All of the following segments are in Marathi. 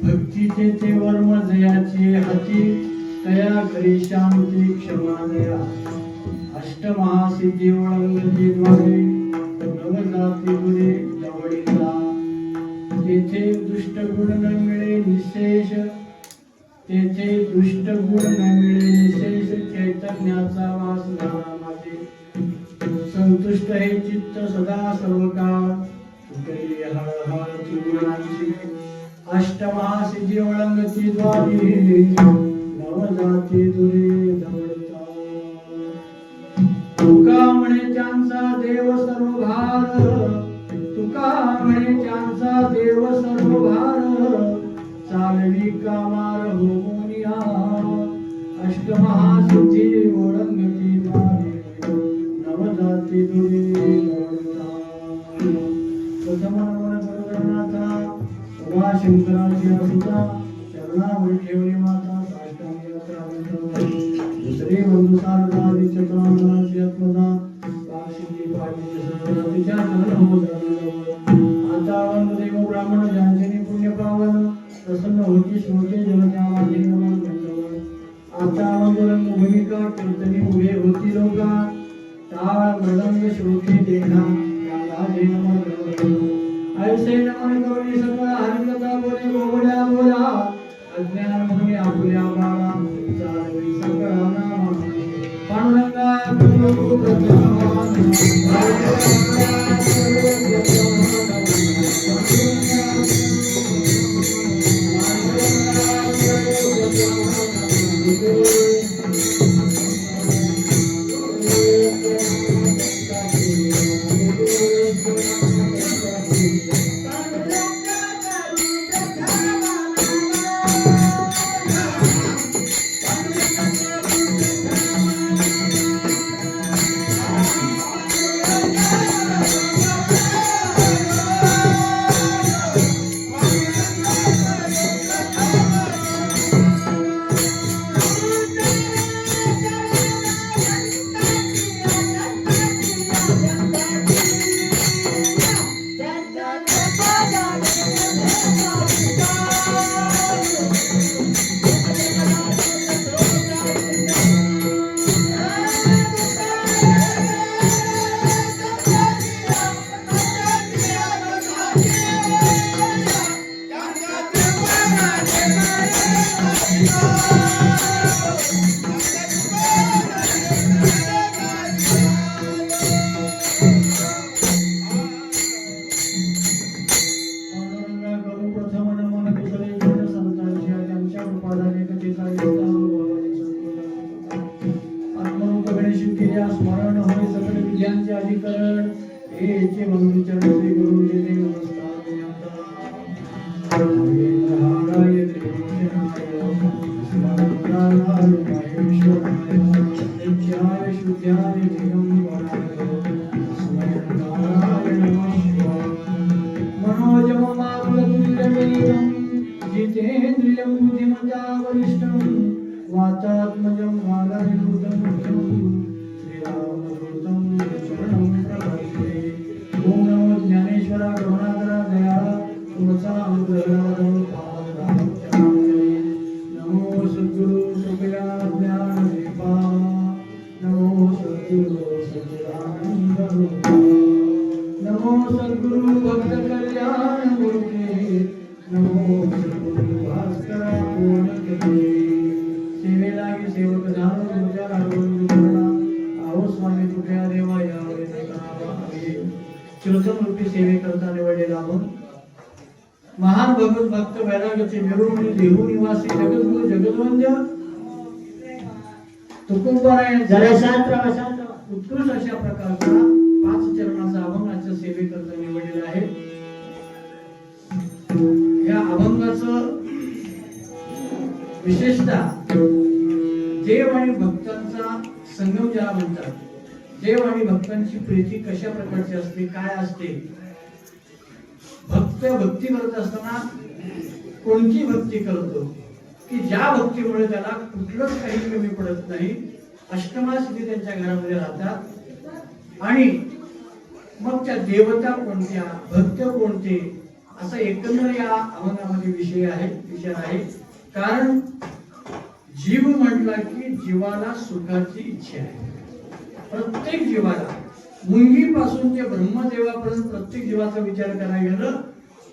भक्तीचे ते वर्म जयाचे हाती तया घरी शांती क्षमा दया अष्टमहासिद्धी ओळंगती द्वारे नवजाती गुरे जवळीला तेथे दुष्ट गुण न मिळे निशेष तेथे दुष्ट गुण न मिळे निशेष चैतन्याचा वास झाला माझे संतुष्ट हे चित्त सदा सर्व काळ तुटली हळहळ गुणांची अष्टमहासिद्धी ओळंगती द्वारी नवजाती दुरे जवळता तुका म्हणे त्यांचा देव सर्व भार तुका म्हणे त्यांचा देव सर्व भार चालवी कामार होमोनिया अष्टमहासिद्धी ओळंगती द्वारे नवजाती दुरे जवळता प्रथम नमन गुरुनाथा उमा शंकराची असुता चरणावर ठेवली माता साष्टांग यात्रा दुसरे बंधू सारदा चतुरांगणाची आत्मदा वार्षिकी पाठी सरस्वतीच्या आता वंददेव ब्राह्मण ज्यांचे पुण्य पावन प्रसन्न होती श्रोते जनता माझे नमन दंडवत आता वंदरंग भूमिका कीर्तनी उभे होती लोका टाळ मृदंग श्रोते देखा त्याला नमन दंडवत ऐसे नमन करुणी सकळ हरिकथा बोले गोवड्या बोला अज्ञान म्हणून आपुल्या बाळा चालवी सकळ नाम पांडुरंगा प्रभू प्रथम स्मरण होय सकल विद्यांचे अधिकरण हेचे मंगल चरण श्री गुरु देव नमस्कार हरे नित्याय शुद्धाय दिगंबराय मनोजम मारुतुल्यवेदं जितेन्द्रियं बुद्धिमता वरिष्ठं वातात्मजं वागयुतं श्रीरामदूतं शरणं प्रपद्ये ओम नमो ज्ञानेश्वरा करुणाकरा दयाळा तुमचा अनुग्रह नमो सद्गुरु सुखया ज्ञान दीपा नमो सद्गुरु सच्चिदानंद रूपा नमो सद्गुरु भक्त कल्याण मूर्ती नमो सद्गुरु भास्करा पूर्ण सेवेला सेवक जाणून तुमच्या राजवंदना आहो स्वामी कृपया देवा यावे चिरंतन रूपी सेवे करता निवडलेला आपण महान भगवत भक्त वैराग्याचे मिरवणूक देहू निवासी जगद्गुरु जगद्वंद्य तुकोबारायण उत्कृष्ट अशा प्रकारचा 5 चरणाचा अभंगाच्या सेवे करता निवडलेला आहे. या अभंगाचं विशेषतः देव आणि भक्तांचा संगम ज्याला म्हणतात, देव आणि भक्तांची प्रीती कशा प्रकारची असते, काय असते, भक्त भक्ती करत असताना कोणती भक्ती करतो की ज्या भक्तीमुळे त्याला कुठलंच काही कमी पडत नाही. अष्टमासिद्धी त्यांच्या घरामध्ये राहतात आणि मग त्या देवता कोणत्या, भक्त कोणते असा एकंदर या अभंगामध्ये विचार आहे. कारण जीव म्हटला की जीवाला सुखाची इच्छा आहे. प्रत्येक जीवाला, मुंगीपासून ते ब्रह्मदेवापर्यंत प्रत्येक जीवाचा विचार करायला गेलं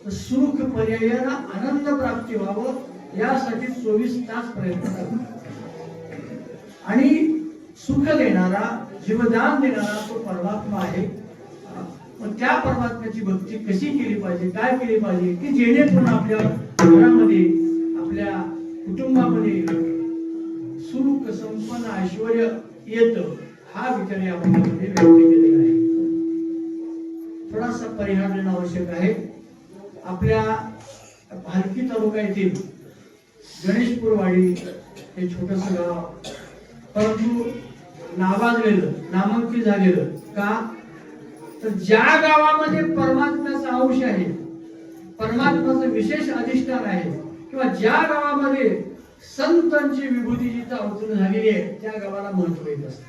तर सुख पर्यायाला आनंद प्राप्ती व्हावं यासाठी 24 तास प्रयत्न करतात. आणि सुख देणारा, जीवदान देणारा तो परमात्मा आहे. मग त्या परमात्म्याची भक्ती कशी केली पाहिजे, काय केली पाहिजे की जेणेकरून आपल्या घरामध्ये, आपल्या कुटुंबामध्ये सुख, संपन्न, ऐश्वर्य येतं, हा विचार या भागामध्ये व्यक्त केलेला आहे. थोडासा परिहार देणं आवश्यक आहे. आपल्या भालकी तालुका येथील गणेशपूरवाडी हे छोटस गाव, परंतु नावाजलेलं, नामांकित झालेलं का, तर ज्या गावामध्ये परमात्म्याचा अंश आहे, परमात्म्याचं विशेष अधिष्ठान आहे, किंवा ज्या गावामध्ये संतांची विभूती जिथं अवतरण झालेली आहे, त्या गावाला महत्व येत असतं.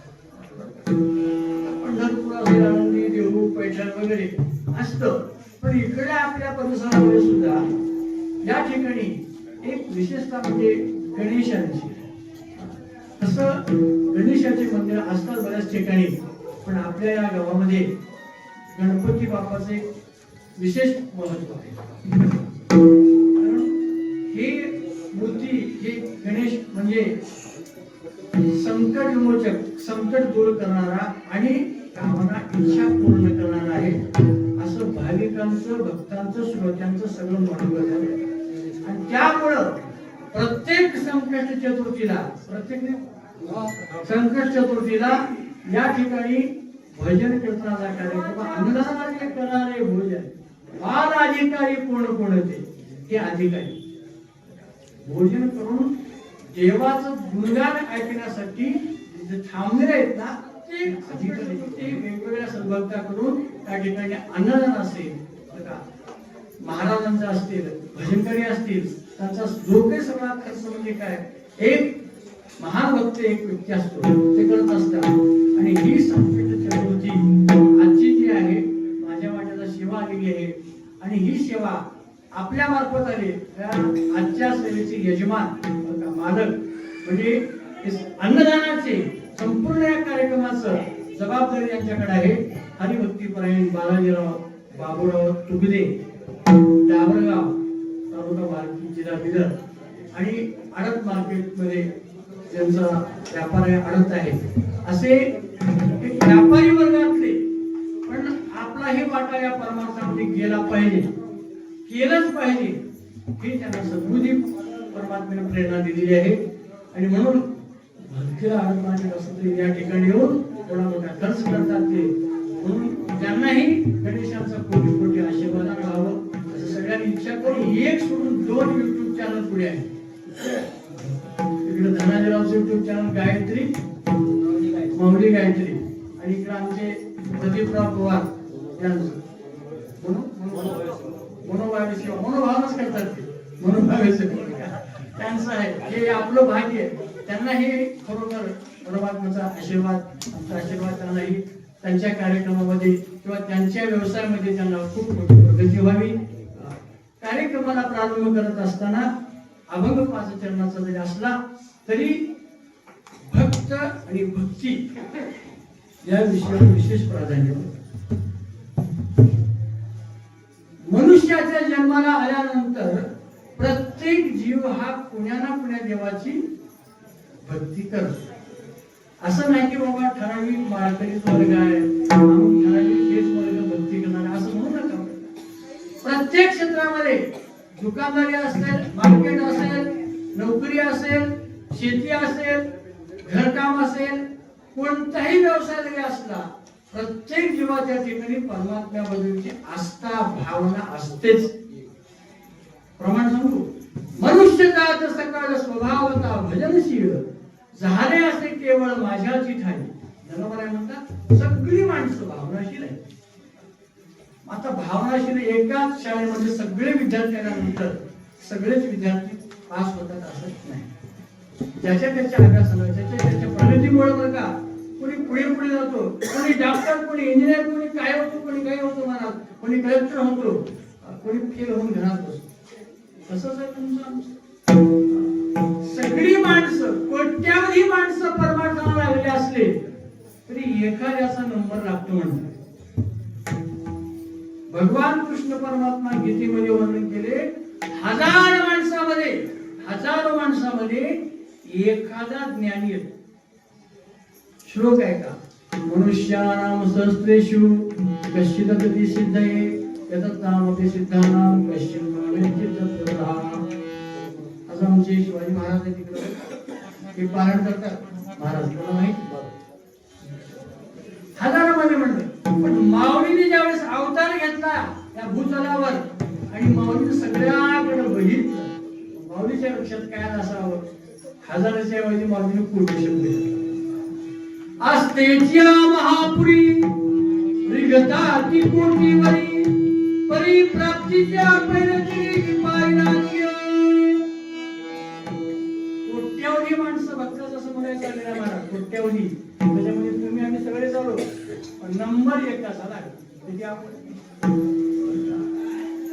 पंढरपूर असेल, आळंदी, देहू, पैठण वगैरे असतं, पण इकडे आपल्या परिसरामध्ये सुद्धा या ठिकाणी एक विशेषता म्हणजे गणेशांची. असं गणेशाचे मंदिर असतात बऱ्याच ठिकाणी, पण आपल्या या गावामध्ये गणपती बाप्पाचे विशेष महत्व आहे. कारण हे मूर्ती, हे गणेश म्हणजे संकट विमोचक, संकट दूर करणारा आणि कामना, इच्छा पूर्ण करणारा आहे, असं भाविकांचं, भक्तांचं, श्रोत्यांचं सगळं महत्व आहे. आणि त्यामुळं प्रत्येक संकट चतुर्थीला या ठिकाणी भजन कीर्तनाचा कार्यक्रम, अन्नदानाचे करारे भोजन, फार अधिकारी कोण ते, हे अधिकारी भोजन करून देवाचं गुणगान ऐकण्यासाठी जे थांबलेले आहेत ना, ते अधिकारी, ते वेगवेगळ्या सद्भक्ता करून त्या ठिकाणी अन्नदान असेल, महाराजांचा असतील, भजनकरी असतील, त्यांचा जो काही सगळा खर्च म्हणजे काय, एक महान भक्त, एक व्यक्ती असतो, ते करत असतात. आणि ही संकट चतुर्थी आजची जी आहे, माझ्या वाट्याला सेवा आलेली आहे, आणि ही सेवा आपल्या मार्फत आली. आजच्या सेवेचे यजमान, मालक म्हणजे अन्नदानाचे संपूर्ण या कार्यक्रमाचं जबाबदारी यांच्याकडे आहे. हरिभक्तीपरायण बालाजीराव बाबूराव तुगदे, डाबरगाव, तालुका मार्केट, जिल्हा बिदर, आणि आडत मार्केटमध्ये ज्यांचा व्यापार आहे, आडत आहे, असे एक व्यापारी वर्गातले, पण आपलाही वाटा या परमार्थामध्ये गेला पाहिजे, केलंच पाहिजे, हे त्यांना सद्बुद्धी परमात्म्याने प्रेरणा दिलेली आहे. आणि म्हणून भक्तीला आडत मार्केट असं तरी या ठिकाणी येऊन थोडा मोठा खर्च करतात ते, म्हणून त्यांनाही गणेशांचा कोटी कोटी आशीर्वाद व्हावं असं सगळ्यांनी इच्छा करून एक सोडून 2 YouTube चॅनल पुढे आहे. इकडे धनाजीरावचं YouTube चॅनल गायत्री, माऊली गायत्री, आणि इकडे आमचे प्रदीपराव पवार यांचं मनोभावच करतात ते, त्यांचं आहे. हे आपलं भाग्य आहे. त्यांनाही खरोखर परमात्म्याचा आशीर्वाद, आमचा आशीर्वाद त्यांनाही त्यांच्या कार्यक्रमामध्ये किंवा त्यांच्या व्यवसायामध्ये त्यांना खूप मोठी प्रगती व्हावी. कार्यक्रमाला प्रारंभ करत असताना अभंग 5 चरणाचा जरी असला तरी भक्त आणि भक्ती या विषयावर विशेष प्राधान्य. मनुष्याच्या जन्माला आल्यानंतर प्रत्येक जीव हा कुण्या ना कुण्या देवाची भक्ती करतो. असं नाही की बाबा ठराविक माळकरीच वर्ग आहे, ठराविक हेच वर्ग भक्ती करणार असं म्हणू नका. प्रत्येक क्षेत्रामध्ये दुकानदारी असेल, मार्केट असेल, नोकरी असेल, शेती असेल, घरकाम असेल, कोणताही व्यवसाय जरी असला, प्रत्येक जीवाच्या ठिकाणी परमात्म्याबद्दलची आस्था, भावना असतेच. प्रमाण सांगू, मनुष्य जात सकाळ स्वभावता भजनशील, झाले असे केवळ माझ्याची ठाई. धनवराय म्हणतात सगळी माणसं भावनाशील आहे. आता भावनाशील एकाच शाळेमध्ये सगळे विद्यार्थी आल्यानंतर सगळेच विद्यार्थी पास होतात असत नाही. ज्याच्या त्याच्या अभ्यासाला, त्याच्या प्रगतीमुळे बरं का, कोणी पुढे जातो, कोणी डॉक्टर, कोणी इंजिनियर, कोणी काय होतो, कोणी काही होतो, मनात कोणी कलेक्टर होतो. कोणी फेल होऊन घरात बसतो. तसंच आहे तुमचं. सगळी माणसं, कोट्यावधी माणसं परमार्थाला लागले असले तरी एखाद्याचा नंबर लागतो म्हणतात. भगवान कृष्ण परमात्मा गीतेमध्ये वर्णन केले, हजारो माणसामध्ये एखादा ज्ञानी येतो. श्लोक आहे का, मनुष्यानाम सहस्रेषु कश्चित् तदि सिद्धये यततामपि सिद्धानाम कश्चित् भवेत् तत्त्वतः. असं आमचे शिवाजी महाराज तिकडे ते पारायण करतात. महाराज तुला माहिती हजारामध्ये म्हणतात. पण माऊलीने ज्यावेळेस अवतार घेतला त्या भूतलावर आणि माऊलीने सगळ्याकडे बघितलं, माऊलीच्या लक्षात काय असावं, हजाराच्या ऐवजी माऊलीने कोटी शब्द दिले. आस्तेच्या महापुरी रिगताती कोटीवरी परिप्राप्तीच्या पैरची पायराची. कोट्यावधी माणसं भक्ताचं असं म्हणायचं चाललेला महाराज, कोट्यावधी. त्याच्यामध्ये तुम्ही आम्ही सगळे चालू, पण नंबर एक कसा लागला.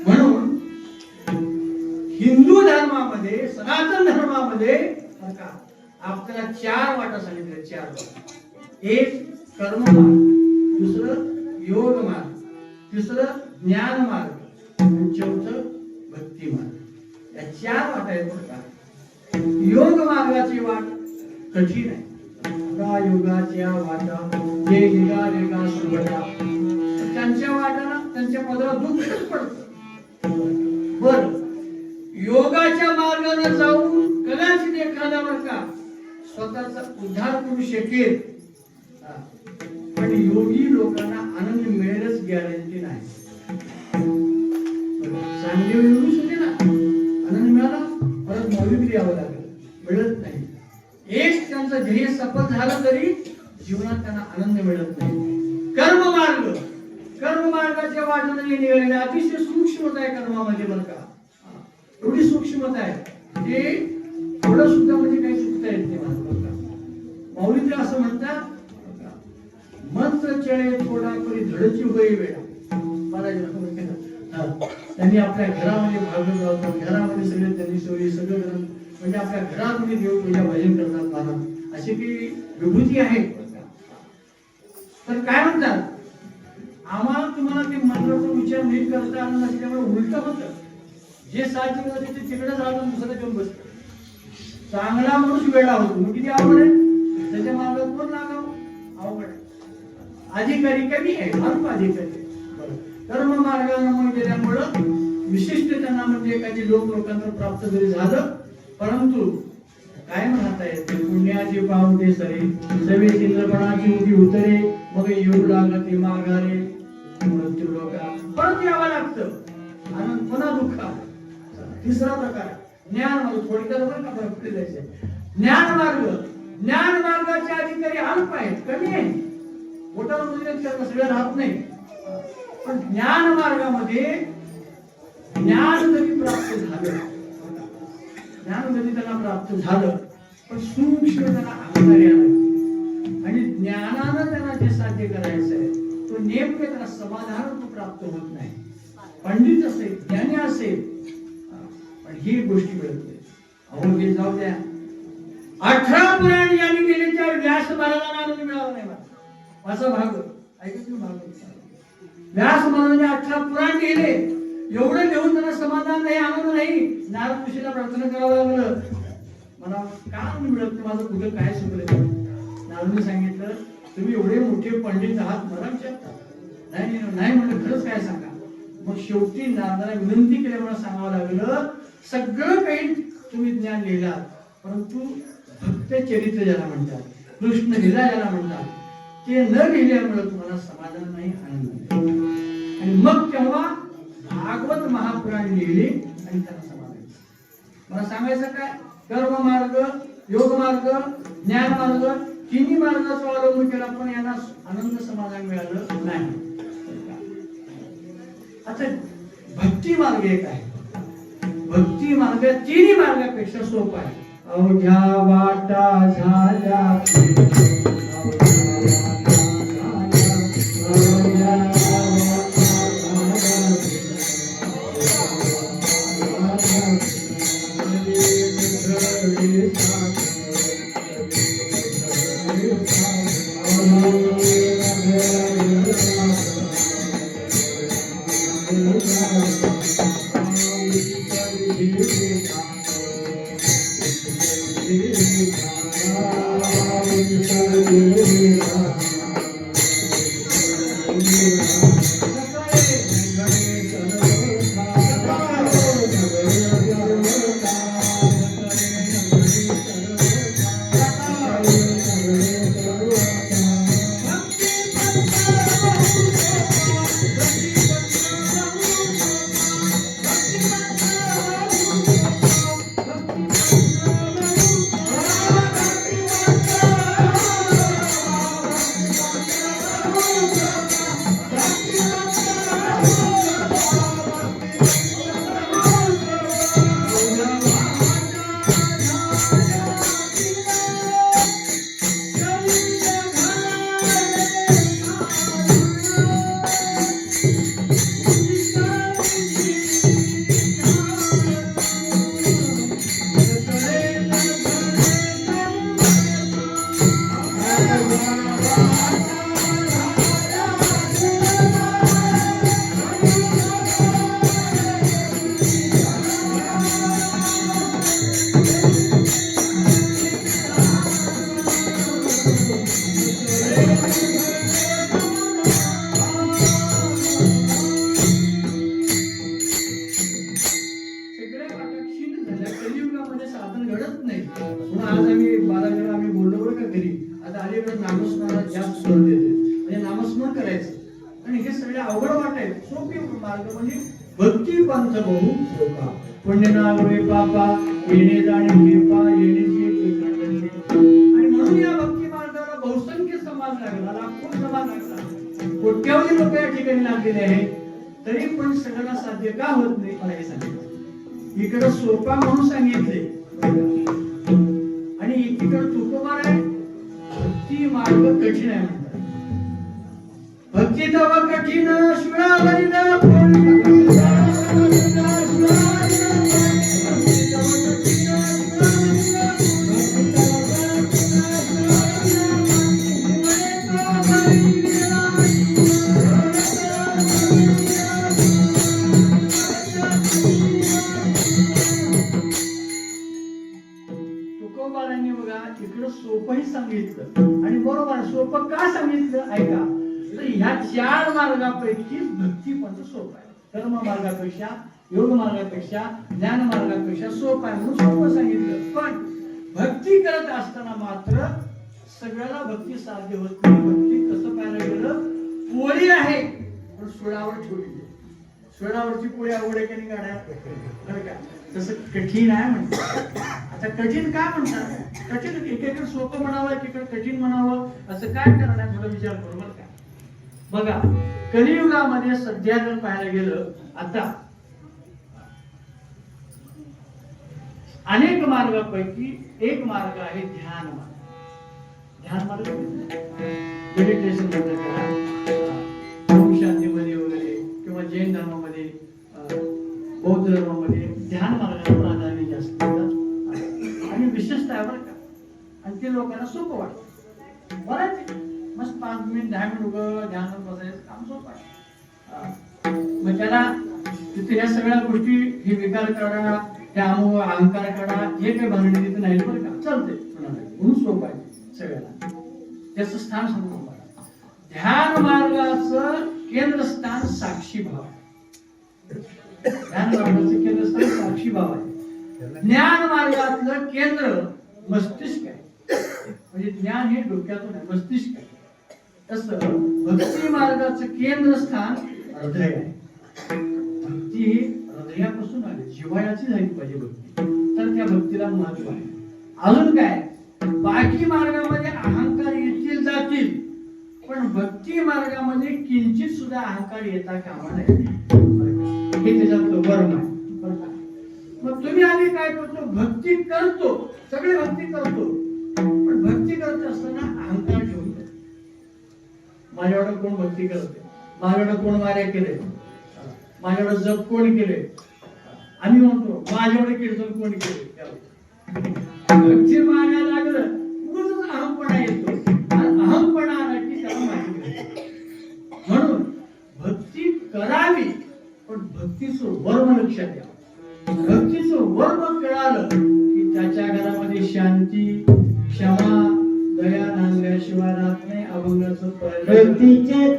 म्हणून हिंदू धर्मामध्ये, सनातन धर्मामध्ये आपल्याला 4 वाटा सांगितल्या. 4 वाटा. एक कर्म मार्ग, दुसरं योग मार्ग, तिसरं ज्ञान मार्ग आणि चौथं भक्ती मार्ग. या 4 वाटा आहेत बघा. योग मार्गाची वाट कठीण आहे. योगाच्या वाटा जे वेगा सुरवटा, त्यांच्या वाटाला त्यांच्या पदाला दुःखच पडतं. बर, योगाच्या मार्गाने जाऊन कदाचित एखादा का स्वतःचा उद्धार करू शकेल, पण योगी लोकांना आनंद मिळेलच गॅरंटी नाही. चांगले मिळू शकेल ना, आनंद मिळाला, परत नवीन यावं लागेल, मिळत नाही. एक त्यांचं ध्येय सफल झालं तरी जीवनात त्यांना आनंद मिळत नाही. कर्ममार्गाच्या वाटेने निघालेले अतिशय सूक्ष्मता आहे कर्मामध्ये बरं का. एवढी सूक्ष्मता आहे ते थोडं सुद्धा म्हणजे काही चुकता येत नाही बरं का. माऊली तर असं म्हणतात, मंत्र चळे थोडा परी धडची होई वेळा. त्यांनी आपल्या घरामध्ये भागवत लावतात, घरामध्ये सगळे त्यांनी सोयी सगळं ग्रंथ म्हणजे आपल्या घरामध्ये देवपूजा भजन करतात महाराज. अशी की विभूती आहे. तर काय म्हणतात, आम्हाला तुम्हाला ते मंत्राचा उच्चार नीट करता आलं नसल्यामुळे उलट होतं. जे साध्य करते ते तिकडे जाऊन दुसरं घेऊन बसतं. चांगला माणूस वेळा होतो, मग किती आवड आहे त्याच्या मार्गात कोण लागावं, अवघड आहे. अधिकारी कमी आहे, अल्प अधिकारी. कर्म मार्गाने गेल्यामुळं विशिष्ट त्यांना म्हणजे एखादी लोकांना प्राप्त जरी झालं, परंतु काय म्हणता येते, पुण्याची पावते सरे सवे चित्रपणाची उभी उतरे, मग योग लागते माघारे मृत्यू लोका. परत यावं लागतं, आनंद पुन्हा दुःख. तिसरा प्रकार ज्ञान मार्ग. थोडक्यात बरं का पुढे जायचं. ज्ञान मार्गाचे अधिकारी अल्प आहेत, कमी आहे. मोठा सगळं राहत नाही. पण ज्ञान मार्गामध्ये ज्ञान जरी त्यांना प्राप्त झालं, पण सूक्ष्म त्यांना अहंकार आला आणि ज्ञानानं त्यांना जे साध्य करायचं आहे तो नेमकं त्यांना समाधान तो प्राप्त होत नाही. पंडित असेल, ज्ञानी असेल, पण ही गोष्टी मिळत नाही. अहो हे जाऊ द्या, 18 पुराण यांनी गेले त्या व्यास महाराजांना आनंद मिळाला नाही. माझा भाग ऐकत व्यास महाराजांनी 18 पुराण लिहिले, एवढं घेऊन त्यांना समाधान नाही, आनंद नाही. नारद ऋषीला प्रार्थना करावं लागलं, मला का आनंद मिळत नाही, माझं कुठं काय चुकलं. नारदने सांगितलं, तुम्ही एवढे मोठे पंडित आहात, मला विचारता. नाही म्हणलं, खरंच काय सांगा. मग शेवटी नारदाला विनंती केल्यामुळे सांगावं लागलं, सगळं काही तुम्ही ज्ञान लिहिलात, परंतु भक्त चरित्र ज्याला म्हणतात, कृष्ण लीला ज्याला म्हणतात, ते न लिहिल्यामुळे तुम्हाला समाधान नाही, आनंद नाही. आणि मग तेव्हा भागवत महापुराण लिहिले आणि त्यांना समाधान. मला सांगायचं काय, कर्म मार्ग, योग मार्ग, ज्ञान मार्ग, तिन्ही मार्गाचा अवलंब केला, पण यांना आनंद समाधान मिळालं नाही. आता भक्ती मार्ग एक आहे. भक्ती मार्ग तिन्ही मार्गापेक्षा सोपा आहे. अवघ्या वाटा झाल्या भक्ती पंथ बहु सोपा पुण्य नागवे पापा येणे जाणे कृपा येण्याची आणि म्हणून या भक्ती मार्गाला बहुसंख्य समाज लागला, लाखो समाज लागला, कोट्यावधी लोक या ठिकाणी लागलेले आहेत, तरी पण सगळ्यांना साध्य का होत नाही मला हे सांगितलं. इकडे सोपा म्हणून सांगितले आणि एकीकडे तुकोबार आहे भक्ती मार्ग कठीण आहे म्हणतात. भक्ती तव कठीण शिवावरीला तुकोबारांनी बघा इकडं सोपंही सांगितलं आणि बरोबर सोपं का सांगितलं ऐका. ह्या चार मार्गापैकी भक्ती पंथ सोपा आहे. कर्म मार्गापेक्षा, योग मार्गापेक्षा, ज्ञान मार्गापेक्षा सोपा आहे म्हणून सोपं सांगितलं. पण भक्ती करत असताना मात्र सगळ्याला भक्ती साध्य होत नाही. भक्ती कसं पाहायला गेलं पोळी आहे पण सुळावर ठेवली. सुळावरची पोळी आवड आहे की नाही गाड्या बरं का, तसं कठीण आहे म्हणतात. आता कठीण का म्हणतात, कठीण एकेकडे सोपं म्हणावं एकेकडे कठीण म्हणावं असं काय करणार थोडा विचार करू बरं का. बघा कलियुगामध्ये सध्या जर पाहायला गेलं आता अनेक मार्गापैकी एक मार्ग आहे ध्यान मार्ग. ध्यान मार्ग मेडिटेशन शांतीमध्ये वगैरे किंवा जैन धर्मामध्ये बौद्ध धर्मामध्ये ध्यान मार्गाला प्राधान्य जास्त देतात आणि विशेषतः बरं का. आणि ते लोकांना सोपं वाटतं. बरं मस्त 5 मिनिट 10 मिनिट उगं ध्यानात बसायचं काम सोपं आहे. मग त्याला तिथे या सगळ्या गोष्टी हे विकार करा त्या अहंकार करा हे काही भांडणे तिथे नाही बरं का, चालते म्हणून सोपं आहे सगळ्याला. त्याचं स्थान समजून बघा. ध्यान मार्गाचं केंद्रस्थान साक्षी भाव आहे. ध्यान मार्गाचं केंद्रस्थान साक्षी भाव आहे. ज्ञान मार्गातलं केंद्र मस्तिष्क आहे. म्हणजे ज्ञान हे डोक्यातून आहे, मस्तिष्क आहे. तसं भक्ती मार्गाचं केंद्रस्थान हृदय आहे. भक्ती ही हृदयापासून आली, जिव्हाळ्याची झाली पाहिजे भक्ती, तर त्या भक्तीला महत्व आहे. अजून काय बाकी मार्गामध्ये अहंकार येतील जातील पण भक्ती मार्गामध्ये किंचित सुद्धा अहंकार येता कामा नये. हे त्याच्यातलं वर्म आहे बरं का. मग तुम्ही आम्ही काय करतो भक्ती करतो, सगळे भक्ती करतो पण भक्ती करत असताना अहंकार ठेवून माझ्याकडे कोण भक्ती करते, माझ्याकडे कोण मार्या केले, माझ्याकडे जप कोण केले आम्ही म्हणतो माझ्यावर कीर्तन कोणी केले भक्ती मागायला लागलं उगाचच अहमपणा येतो आणि अहमपणा आला की त्याला माहिती म्हणून भक्ती करावी पण भक्तीचं वर्म लक्षात द्यावं भक्तीचं वर्म कळालं की त्याच्या घरामध्ये शांती क्षमा दया नांदल्याशिवाय राहत नाही अभंगाचं भक्तीचे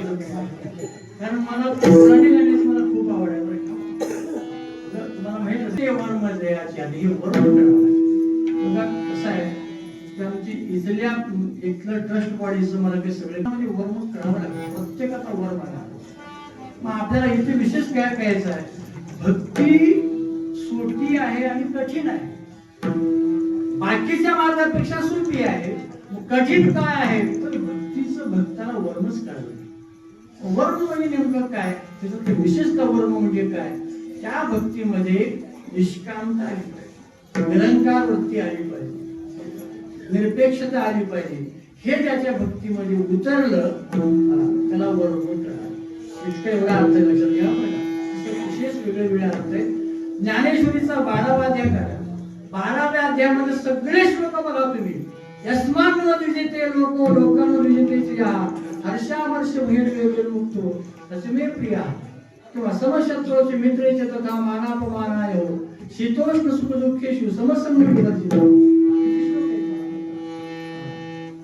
कारण मला पुराणी गाण्याची मला खूप आवड आहे बरं का तुम्हाला माहित असेल वर्म जयाची आधी हे वर्म करावं बघा कसं आहे आमची इथल्या इथलं ट्रस्ट बॉडीचं मला काही सगळे वर्म करावं लागतं प्रत्येकाचा वर्म आहे मग आपल्याला इथे विशेष काय करायचं आहे भक्ती सोपी आहे आणि कठीण आहे बाकीच्या मार्गापेक्षा सोपी आहे कठीण काय आहे तर भक्तीचं भक्ताला वर्मच करावं वर्म म्हणजे नेमकं काय त्याचं ते विशेषतः वर्म म्हणजे काय त्या भक्तीमध्ये निष्कामता आली पाहिजे निरंकार वृत्ती आली पाहिजे निरपेक्षता आली पाहिजे हे त्याच्या भक्तीमध्ये उतरलं त्याला वर्म करा इतका एवढा अर्थ लक्षात घ्या बघा विशेष वेगळे अर्थ आहे ज्ञानेश्वरीचा 12वा अध्याय करा 12व्या अध्यायामध्ये सगळे श्लोक बघा तुम्ही यस्मान् द्विजते लोको लोकं द्विजते या हर्षावर्ष भीड मुक्तो तस्मे प्रिया किंवा समशत्रूचे मित्रेचे तथा मानापमानाय हो शीतोष्ण सुख दुःखेषु समसंग विवर्जितो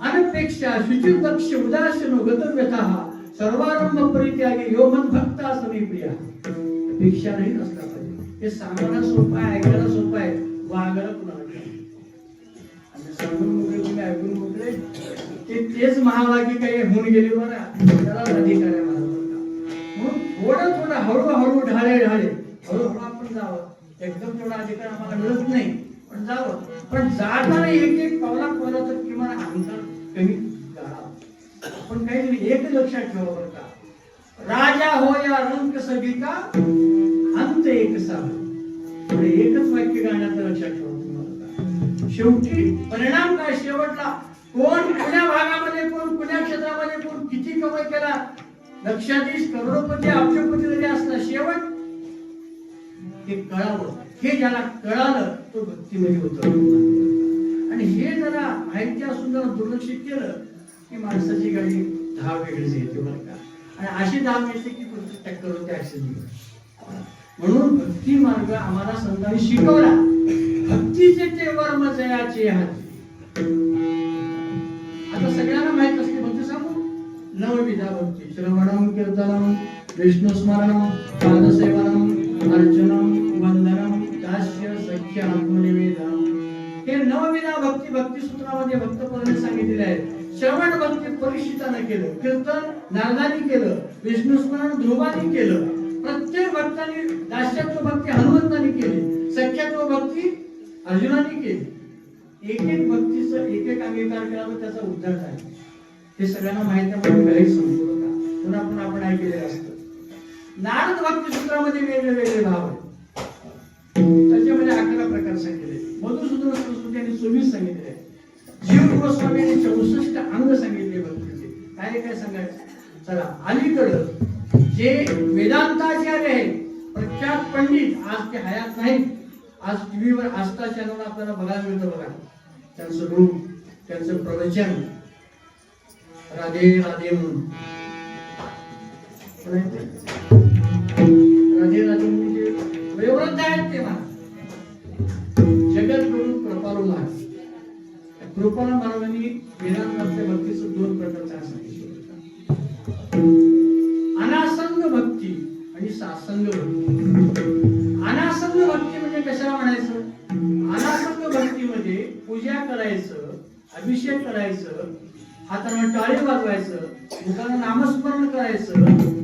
अनपेक्षा शुचि दक्ष उदासीनो गतव्यतः सर्वारंभ परित्यागी यो मद्भक्ता समी प्रिया अपेक्षा नाही असला पाहिजे हे सांगायला सोपं आहे ऐकायला सोपं आहे वागायला कुणाला आणि सांगून मोकळे तुम्ही ऐकून मोकळे तेच महाभागी काही होऊन गेले बरं, त्याला अधिकार आहे मला बरं का. म्हणून थोडं थोडं हळूहळू ढाळे हळूहळू आपण जावं. एकदम तेवढा अधिकार आम्हाला मिळत नाही, पण जावं. पण जाताना एक एक पावलाचं किमान अंतर कमी करावं. पण काही नाही, एक लक्षात ठेवा बरं का, राजा हो या रंग सभिका अंत एक साव. एकच वाक्य गाण्याचं लक्षात ठेवा तुम्हाला. शेवटी परिणाम काय, शेवटला कोण कुण्या भागामध्ये, कोण कुण्या क्षेत्रामध्ये, कोण किती कमाई केला, लक्षाधीश करोडपती अब्जपती जरी असला, शेवट हे कळावं. हे ज्याला कळालं तो भक्तीमध्ये उतरतो. आणि हे जरा माहिती असून जरा दुर्लक्षित केलं की माणसाची गाडी धाव वेगळीच येते बरं का. आणि अशी धाव येते की टक्कर होते ऍक्सिडेंट. म्हणून भक्ती मार्ग आम्हाला संतांनी शिकवला. भक्तीचे ते वर्म जयाचे हाती. आता सगळ्यांना माहित असते भक्ती सांगू. नवविधा भक्ती, श्रवणम कीर्तनम विष्णुस्मरणम पादसेवनम अर्चनम वंदनम दास्य सख्य आत्मनिवेदनम. हे नवविधा भक्ती भक्ती सूत्रामध्ये भक्तपदाने सांगितलेले आहे. श्रवण भक्ती परीक्षिताने केलं, कीर्तन नारदानी केलं, विष्णुस्मरण ध्रुवानी केलं, प्रत्येक भक्ताने दास्यत्व भक्ती हनुमंतानी केली, सख्यत्व भक्ती अर्जुनाने केली. एक एक भक्तीचं एक एक अंगीकार केला तर त्याचा उद्धार झाला. हे सगळ्यांना माहिती आहे म्हणून काही समजू नका, पण आपण ऐकलेलं असतं. नारद भक्ती सूत्रामध्ये वेगळे भाव आहेत. त्याच्यामध्ये 11 प्रकार सांगितले. मधुसूदन सरस्वती यांनी 24 सांगितले. जीव गोस्वामी यांनी 64 अंग सांगितले भक्तीचे. काय सांगायचं. चला, अलीकडं जे वेदांताचार्य आहेत, प्रख्यात पंडित, आज ते हयात नाहीत. आज टीव्हीवर आस्था चॅनल आपल्याला बघायला मिळतं बघा. त्यांचं रूप, त्यांचं प्रवचन, राधे राधे म्हणून. राधे राधे म्हणजे वयोवृद्ध आहेत ते महाराज. जगद्गुरु कृपालू महाराज. कृपालू महाराजांनी वेदांताच्या भक्तीचं 2 प्रकारचा सांगितलं. अनासंग भक्ती आणि सासंग भक्ती. अनासंग भक्ती म्हणजे कशाला म्हणायचं. अनासंग भक्तीमध्ये पूजा करायचं, अभिषेक करायचं, हाताने टाळी वाजवायचं, मुखानं नामस्मरण करायचं,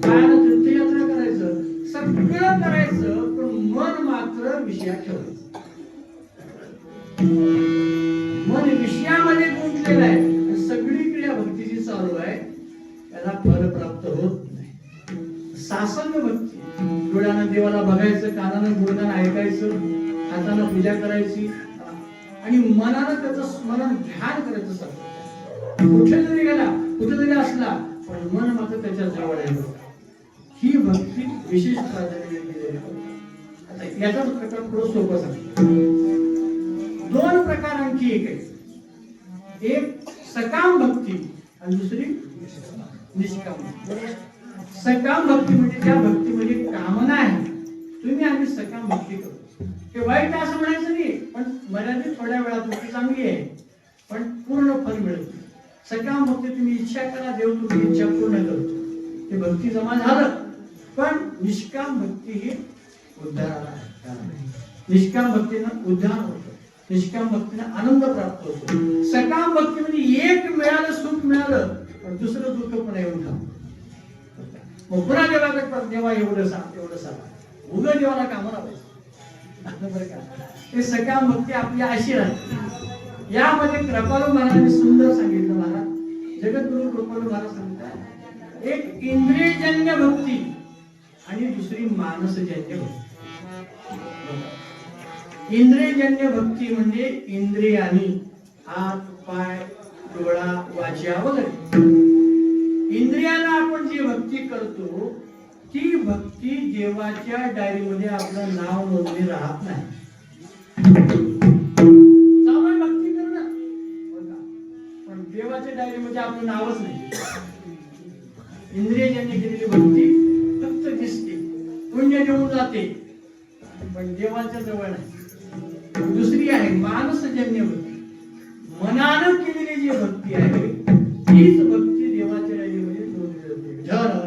पायानं तीर्थयात्रा करायचं, सगळं करायचं, पण मन मात्र विषयात ठेवायचं. मन विषयामध्ये गुंतलेलं आहे, सगळी क्रिया भक्तीची चालू आहे, त्याला फल प्राप्त होत नाही. सासंग भक्ती, डोळ्यानं देवाला बघायचं, कानानं गुणगान ऐकायचं, हातानं पूजा करायची आणि मनानं त्याचं स्मरण ध्यान करायचं. सगळं कुठे जरी गेला, कुठे जरी असला, पण मन मात्र त्याच्या जवळ आहे. ही भक्ती विशेष प्राधान्य दिलेली आहे. आता याचाच प्रकार थोडं सोपं सांगतो. 2 प्रकार आणखी एक आहे. एक सकाम भक्ती आणि दुसरी निष्काम. सकाम भक्ती म्हणजे त्या भक्तीमध्ये कामना आहे. तुम्ही आम्ही सकाम भक्ती करतो. ते वाईट असं म्हणायचं नाही, पण मर्यादित थोड्या वेळात भक्ती चांगली आहे, पण पूर्ण फल मिळत. सकाम भक्ती तुम्ही इच्छा करा, देव तुमची इच्छा पूर्ण करतो, ते भक्ती जमा झालं. पण निष्काम भक्ती ही उद्धाराला आहे. निष्काम भक्तीनं उद्धार होतं, निष्काम भक्तीनं आनंद प्राप्त होतो. सकाम भक्ती म्हणजे एक मिळालं, सुख मिळालं, पण दुसरं दुःख पण येऊन थांबतं. मग पुन्हा देवाकडे देवा एवढं सांग उग देवाला कामाला पाहिजे. ते सकाम भक्ती आपली अशी राहते. यामध्ये कृपालू महाराजांनी सुंदर सांगितलं. महाराज जगद्गुरु कृपालू महाराज सांगतात, एक इंद्रियजन्य भक्ती आणि दुसरी मानसजन्य भक्ती. इंद्रियजन्य भक्ती म्हणजे इंद्रियानी, हात, पाय, डोळा, वाचा वगैरे इंद्रियाला आपण जी भक्ती करतो, ती भक्ती देवाच्या डायरीमध्ये आपलं नाव नोंदणी राहत नाही. भक्ती करणं पण देवाच्या डायरीमध्ये आपलं नावच नाही. इंद्रियजन्य केलेली भक्ती फक्त दिसते, पुण्य देऊन जाते, पण देवाच्या जवळ नाही. दुसरी आहे मानसजन्य भक्ती. मनानं केलेली जी भक्ती आहे तीच भक्ती देवाच्या डायरीमध्ये नोंदली जाते.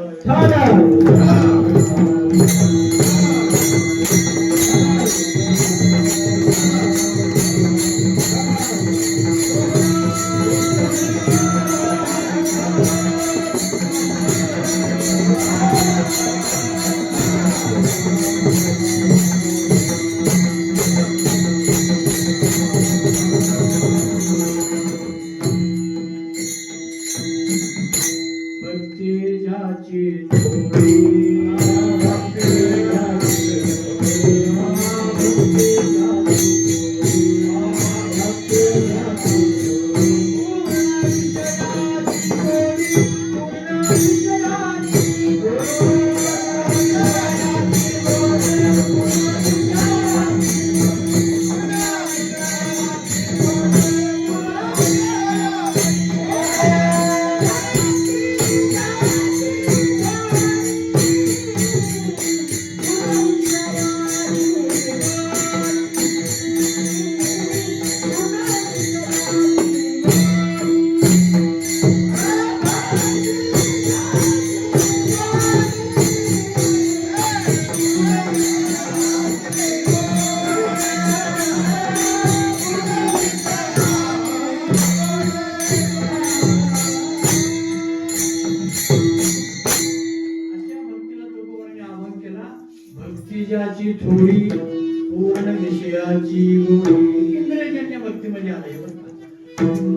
भक्ती ज्याची थोडी पूर्ण विषयाची गोडी. इंद्रियजन्य भक्तीमध्ये आले.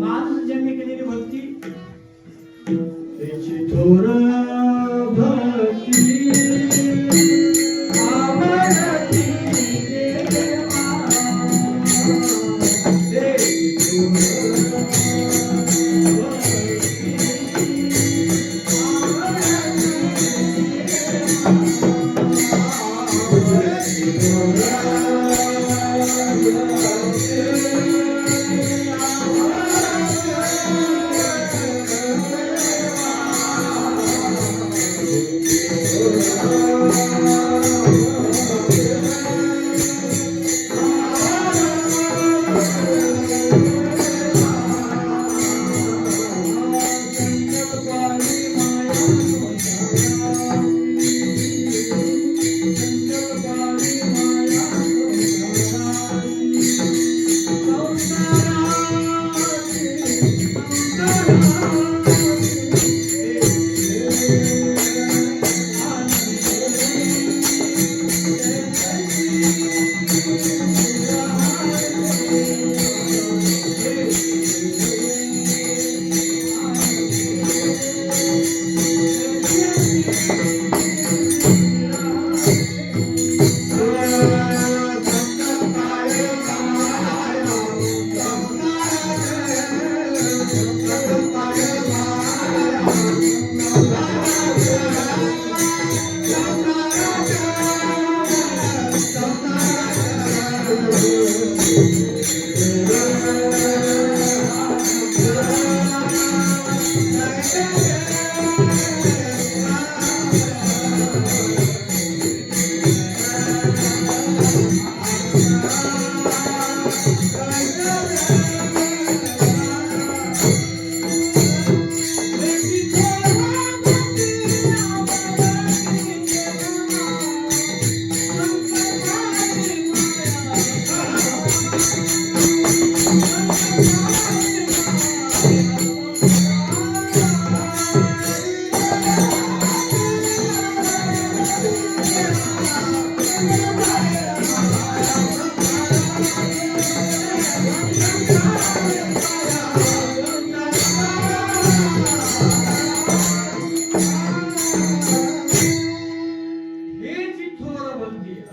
मानसजन्य केलेली भक्ती त्याची थोर भक्ती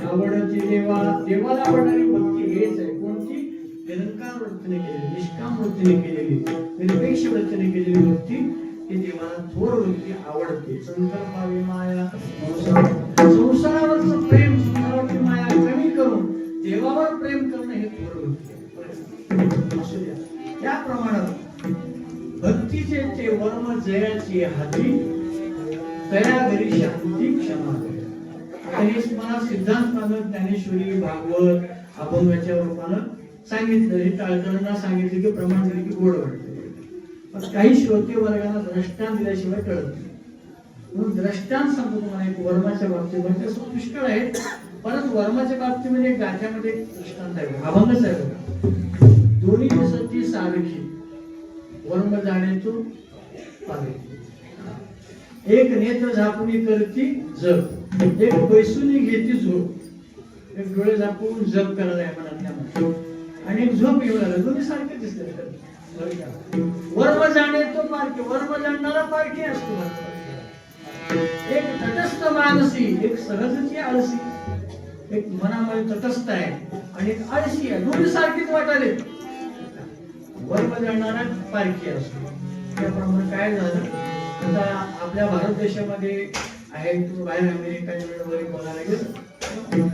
आवडती देवा. त्याची थोर देवाला आवडणारी भक्ती हेच आहे. कोणती? निरंकार वृत्तीने केलेली, निष्काम वृत्तीने केलेली, निरपेक्ष वृत्तीने केलेली भक्ती ही देवाला थोर वृत्ती आवडते. संकल्पावी माया संसारावरचं प्रेम, संसारावरची माया कमी करून देवावर प्रेम करणं हे थोर वृत्ती असू द्या. त्या प्रमाणात भक्तीचे ते वर्म जयाची हाती तया घरी शांती क्षमा. आणि मला सिद्धांतानं ज्ञानेश्वरी भागवत अभंगाच्या रूपानं सांगितलं. हे टाळताना सांगितलं की प्रमाण दिले की गोड वाटतं. पण काही श्रोते वर्गाला दृष्टांत दिल्याशिवाय कळत नाही. म्हणून दृष्टांत सांगतो तुम्हाला. एक वर्माच्या बाबतीमध्ये असं पुष्कळ आहे, परंतु वर्माच्या बाबतीमध्ये गाथ्यामध्ये दृष्टांत आहे, अभंगच आहे बघा. दोन्ही दिवसाची सारखी वर्म जाण्यातून पाहिजे. एक नेत्र झाकून करती जप, एक बैसूनी घेती झोप. एक डोळे झाकून जप करायला आहे मनातल्या, आणि एक झोप येऊ लागला. दोन्ही सारखे दिसते. वर्म जाणे तो पारखी, वर्म जाणणारा पारखी असतो. एक तटस्थ मानसी, एक सहजची आळसी. एक मनामध्ये तटस्थ आहे आणि एक आळशी आहे. दोन्ही सारखीच वाटाले. वर्म जाणणारा पारखी असतो. त्याप्रमाणे काय झालं, आता आपल्या भारत देशामध्ये आहे, तुम्ही बाहेर अमेरिका वगैरे बघायला गेलं,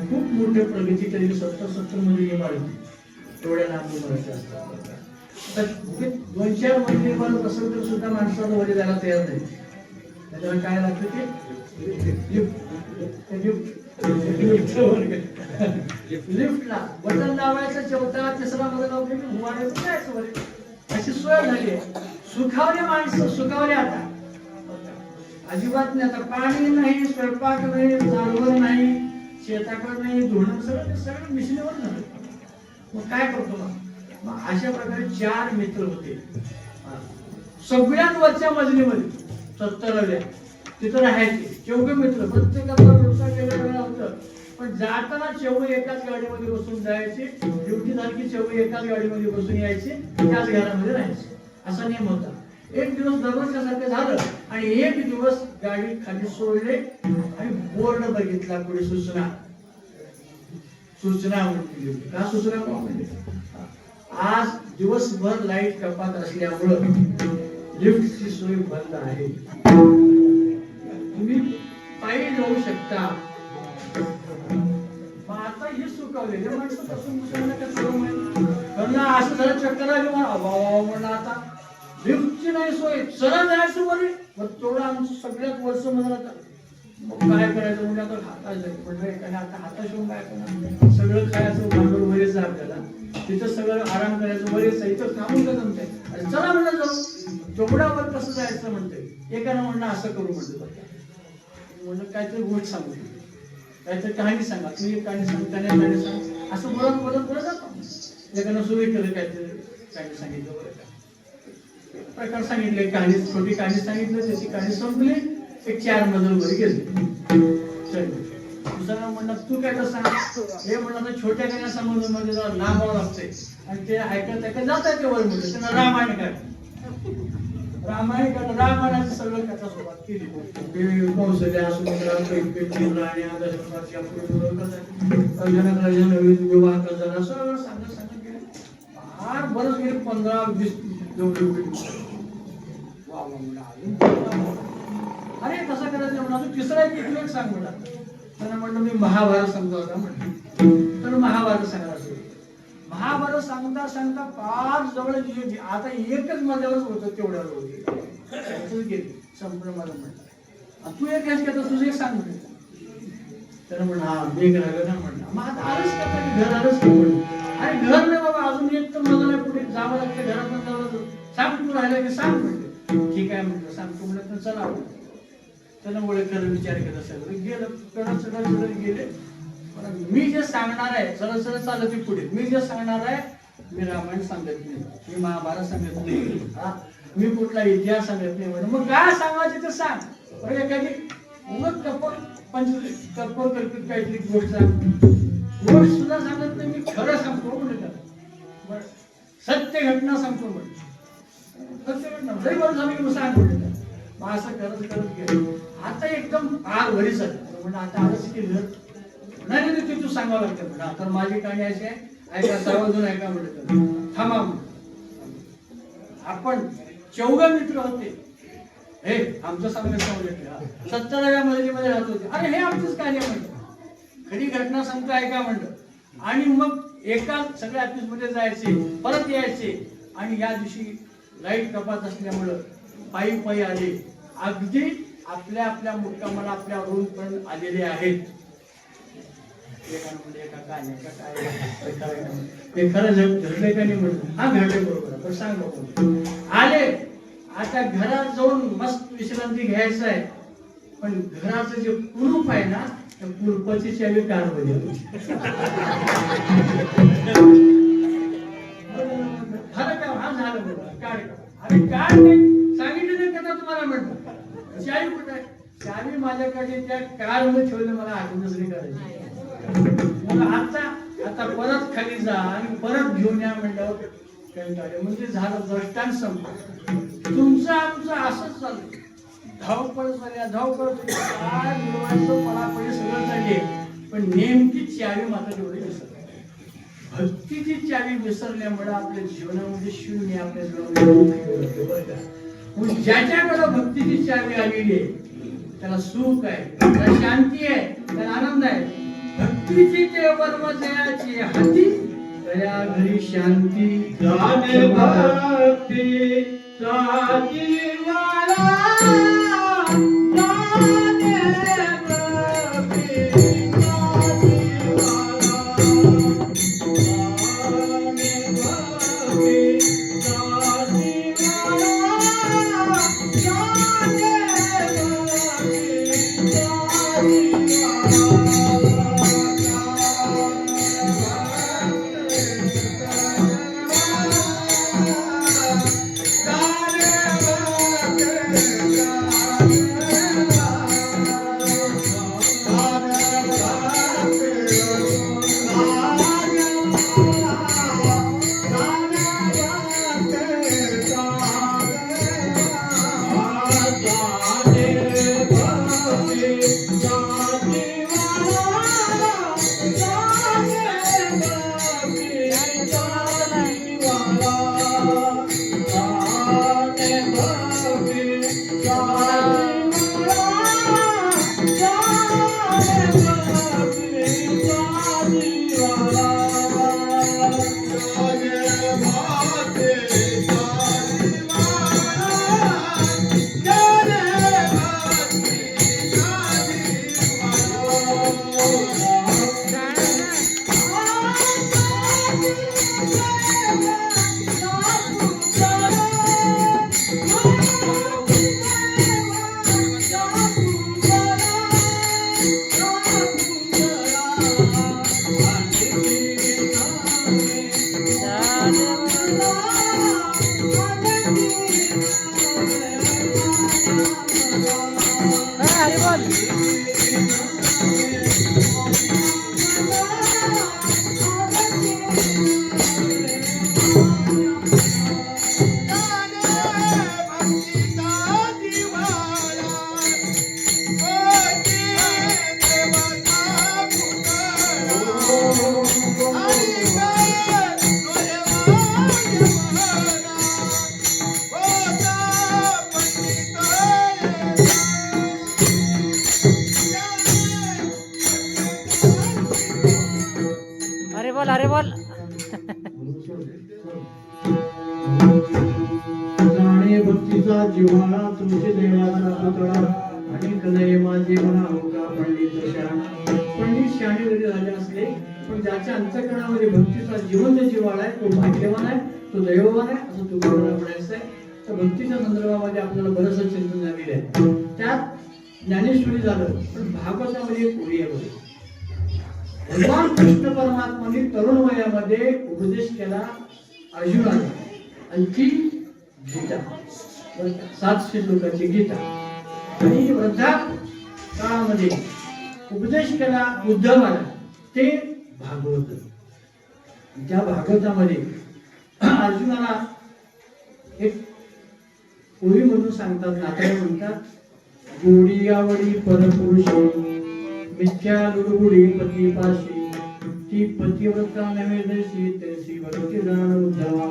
खूप मोठे प्रगती केली. 70 मध्ये इमारती एवढ्या लांब इमारती असतात. तर 2-4 मध्ये इमारत असेल तर सुद्धा माणसाला वर जायला तयार नाही. त्याच्याला काय लागतं ते लिफ्टला बटन लावायचं, 4था 3रा मध्ये लावले की हुवाड्याचं जायचं वर. अशी सोय झाली आहे. सुखावले माणसं, सुखावले. आता अजिबात नाही. आता पाणी नाही, स्वयंपाक नाही, जानवर नाही, शेताकडे नाही, धुणं सगळं मिशनीवर झालं. मग काय करतो मग अशा प्रकारे 4 मित्र होते सगळ्यात वरच्या मजलीमध्ये 70व्या. तिथं राहायचे 14 मित्र. प्रत्येकाचा व्यवसाय वेगळा होतं, पण जाताना चौघ एकाच गाडीमध्ये बसून जायचे, ड्युटी झाली की चौघ एकाच गाडीमध्ये बसून यायचे, त्याच घरामध्ये राहायचे, असा नियम होता. एक दिवस दररोजच्यासारखं झालं आणि एक दिवस गाडी खाली सोडले आणि बोर्ड बघितला, पुढे सूचना म्हटली. का सूचना म्हणते, आज दिवसभर लाईट कपात असल्यामुळं लिफ्टची सोय बंद आहे, तुम्ही पायी जाऊ शकता. आता हे सुकावलेले माणसं बसून म्हणलं असं झालं, चक्कर आली म्हणलं आता लिफ्टची नाही सोय, सरळ जायचं बरे. मग तेवढं आमचं सगळ्यात वर्ष म्हणलं आता मग काय करायचं म्हणजे आता हाताचं म्हटलं एखाद्या आता हाताशिवून काय करणार, सगळं खायचं भांडवल बरेच आहे आपल्याला, तिथं सगळं आराम करायचं बरेच आहे, इथं थांबून का जमतंय, चला म्हणलं जाऊ, तेवढ्यावर कसं जायचं म्हणतंय. एकानं म्हणलं असं करू म्हणलं काहीतरी गोष्ट सांगू, काहीतरी कहाणी सांगा, तू एक कहाणी सांग, कहाणी सांग, असं बोलत बोलत बोलत जातो. एकानं सुरू केलं, काहीतरी कहाणी सांगितलं, बरं का प्रकार सांगितले, कहाणी छोटी कहाणी सांगितलं, त्याची कहाणी संपली, एक 4 मजल वर गेले. दुसरा म्हणलं तू काय तर सांग, हे म्हणलं छोट्या कहाण्या समजून मध्ये जरा लांबावं लागतंय आणि ते ऐकत जात आहे ते वर म्हणलं, त्यांना रामायण काय रामायणाचं सगळं कथा सुरुवात केली. कौशल्या सुमित्रा विवाह करताना सगळं सांगत गेले, फार बरंच गेले 15-20. अरे कसं करायचं म्हणा, तू तिसरा एक सांग म्हणा. त्यांना म्हणलं मी महाभारत सांगतो होता म्हणलं, तर महाभारत सांगा. महाभारत सांगता सांगता फार जवळ आता एकच माझ्यावरच होतं, तेवढ्यावर होते संपूर्ण मला म्हणलं तू एक घ्यायच का, तुझं एक सांग म्हणलं. त्यानं म्हणलं हा वेग राहिलं ना म्हणलं, मग आता आलंच का घर आलंच का म्हणलं. अरे घर नाही बाबा, अजून एक तर मला नाही पुढे जावं लागतं, घरात जावं, सांग तू राहिलं की सांग म्हणलं. ठीक आहे म्हटलं सांगतो म्हणलं, तर चला त्यानं ओळख केलं, विचार केला, सगळं गेलं चढत गेले. मी जे सांगणार आहे सरळ सरळ चालत पुढे, मी जे सांगणार आहे मी रामायण सांगत नाही, मी महाभारत सांगत नाही, मी कुठला इतिहास सांगत नाही म्हणून. मग काय सांगायचं ते सांग, एखादी उगत कल्पक कल्पित काहीतरी गोष्ट सांग, गोष्ट सुद्धा सांगत नाही, मी खरं सांगतो म्हणलं, सत्य घटना सांगतो म्हणलं, सत्य घटना लई बरं झालं की सांग म्हणलं. मग असं करत गेलं. आता एकदम आग वरीच आली म्हणून आता आलंच केलं नाही नाही ते तू सांगावं लागतं म्हणा, तर माझी कहाणी अशी आहे, ऐका सर्वजण ऐका म्हणलं. थांबा आपण 14 मित्र होते, हे आमचं सांगत 70व्या मध्ये राहत होते. अरे हे आमचीच कहाणी म्हणलं, खरी घटना सांगतो ऐका म्हणलं. आणि मग एका सगळ्या ऑफिस मध्ये जायचे, परत यायचे, आणि या दिवशी लाईट कपात असल्यामुळं पायी पायी आले, अगदी आपल्या आपल्या मुक्कामाला आपल्या रूम पर्यंत आलेले आहेत. ते खरं घडले का नाही म्हणून, हा घडले बरोबर, पण सांग बघू आले. आता घरात जाऊन मस्त विश्रांती घ्यायचं आहे, पण घराचं जे कुलूप आहे ना, त्या कुलपाची चावी कारमध्ये हा झालं काढ. अरे काढ नाही सांगितलं नाही का तुम्हाला म्हणलं, चावी कुठे आहे, चावी माझ्याकडे त्या कार मध्ये ठेवलं, मला आठवणच नाही करायची. आता परत खाली जा आणि परत घेऊन या म्हणल्यावर म्हणजे झालं दृष्टांत संपलं. तुमचं आमचं असंच चाललं, धावपळ झाल्या, धावपळ काय मिळवायचं पळापळी सगळं झाली, पण नेमकी चावी मात्र तेवढी विसरली. भक्तीची चावी विसरल्यामुळे आपल्या जीवनामध्ये शून्य आपल्या जीवनामध्ये. ज्याच्याकडे भक्तीची चावी आलेली आहे त्याला सुख आहे, त्याला शांती आहे, त्याला आनंद आहे. भक्तीची केवळ जयाची हाती, तया घरी शांती जाने भक्ती साची वाला जाने भक्ती साची वाला जाने भक्ती साची वाला जाने भक्ती साची वाला हरी बोल. हरी बोल हरी बोल. जाणे भक्तीचा जिव्हाळा तुमचे देवाचा पुतळा आणि कलय माझे म्हणा होका पंडित शाणे जरी झाले असले पण ज्याच्या अंतःकरणामध्ये भक्तीचा जिवंत जिव्हाळा आहे तो भाग्यवान आहे, तो दैववान आहे असं तुकारामाला म्हणायचं आहे. तर भक्तीच्या संदर्भामध्ये आपल्याला बरंचसं चिंतन झालेलं आहे. त्यात ज्ञानेश्वरी झालं पण भागवतामध्ये एक ओळी आहे. भगवान कृष्ण परमात्माने तरुण वयामध्ये उपदेश केला अर्जुनाला आणि ती गीता 700 श्लोकाची गीता आणि वृद्धा काळामध्ये उपदेश केला उद्धवाला ते भागवत. त्या भागवतामध्ये अर्जुनाला एक ओळी म्हणून सांगतात, नाथाय म्हणतात, गोडी आवडी परपुरुष मिथ्या लुडबुडी पतीपाशी ती पतिव्रता नव्हे जशी तशी भक्ती जाण उद्धवा.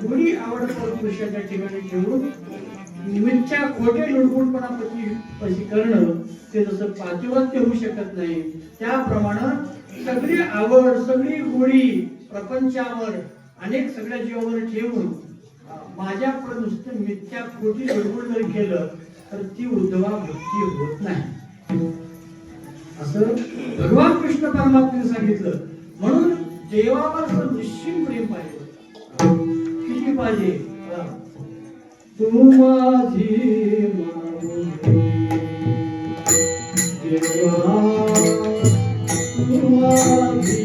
गोडी आवड परपुरुषाच्या ठिकाणी ठेवून मिथ्या खोटे लुडबुडपणा पती करणं ते जसं पातिव्रत्य होऊ शकत नाही त्याप्रमाणे सगळी आवड सगळी गोडी प्रपंचावर अनेक सगळ्या जीवावर ठेवून माझ्याकडे नुसतं मिथ्या खोटी लुडबुड जर केलं तर ती उद्धवा भक्ती होत नाही असं भगवान कृष्ण परमात्म्याने सांगितलं. म्हणून देवावर निश्चित प्रेम पाहिजे. किती पाहिजे? तू माझी देवा तू माझी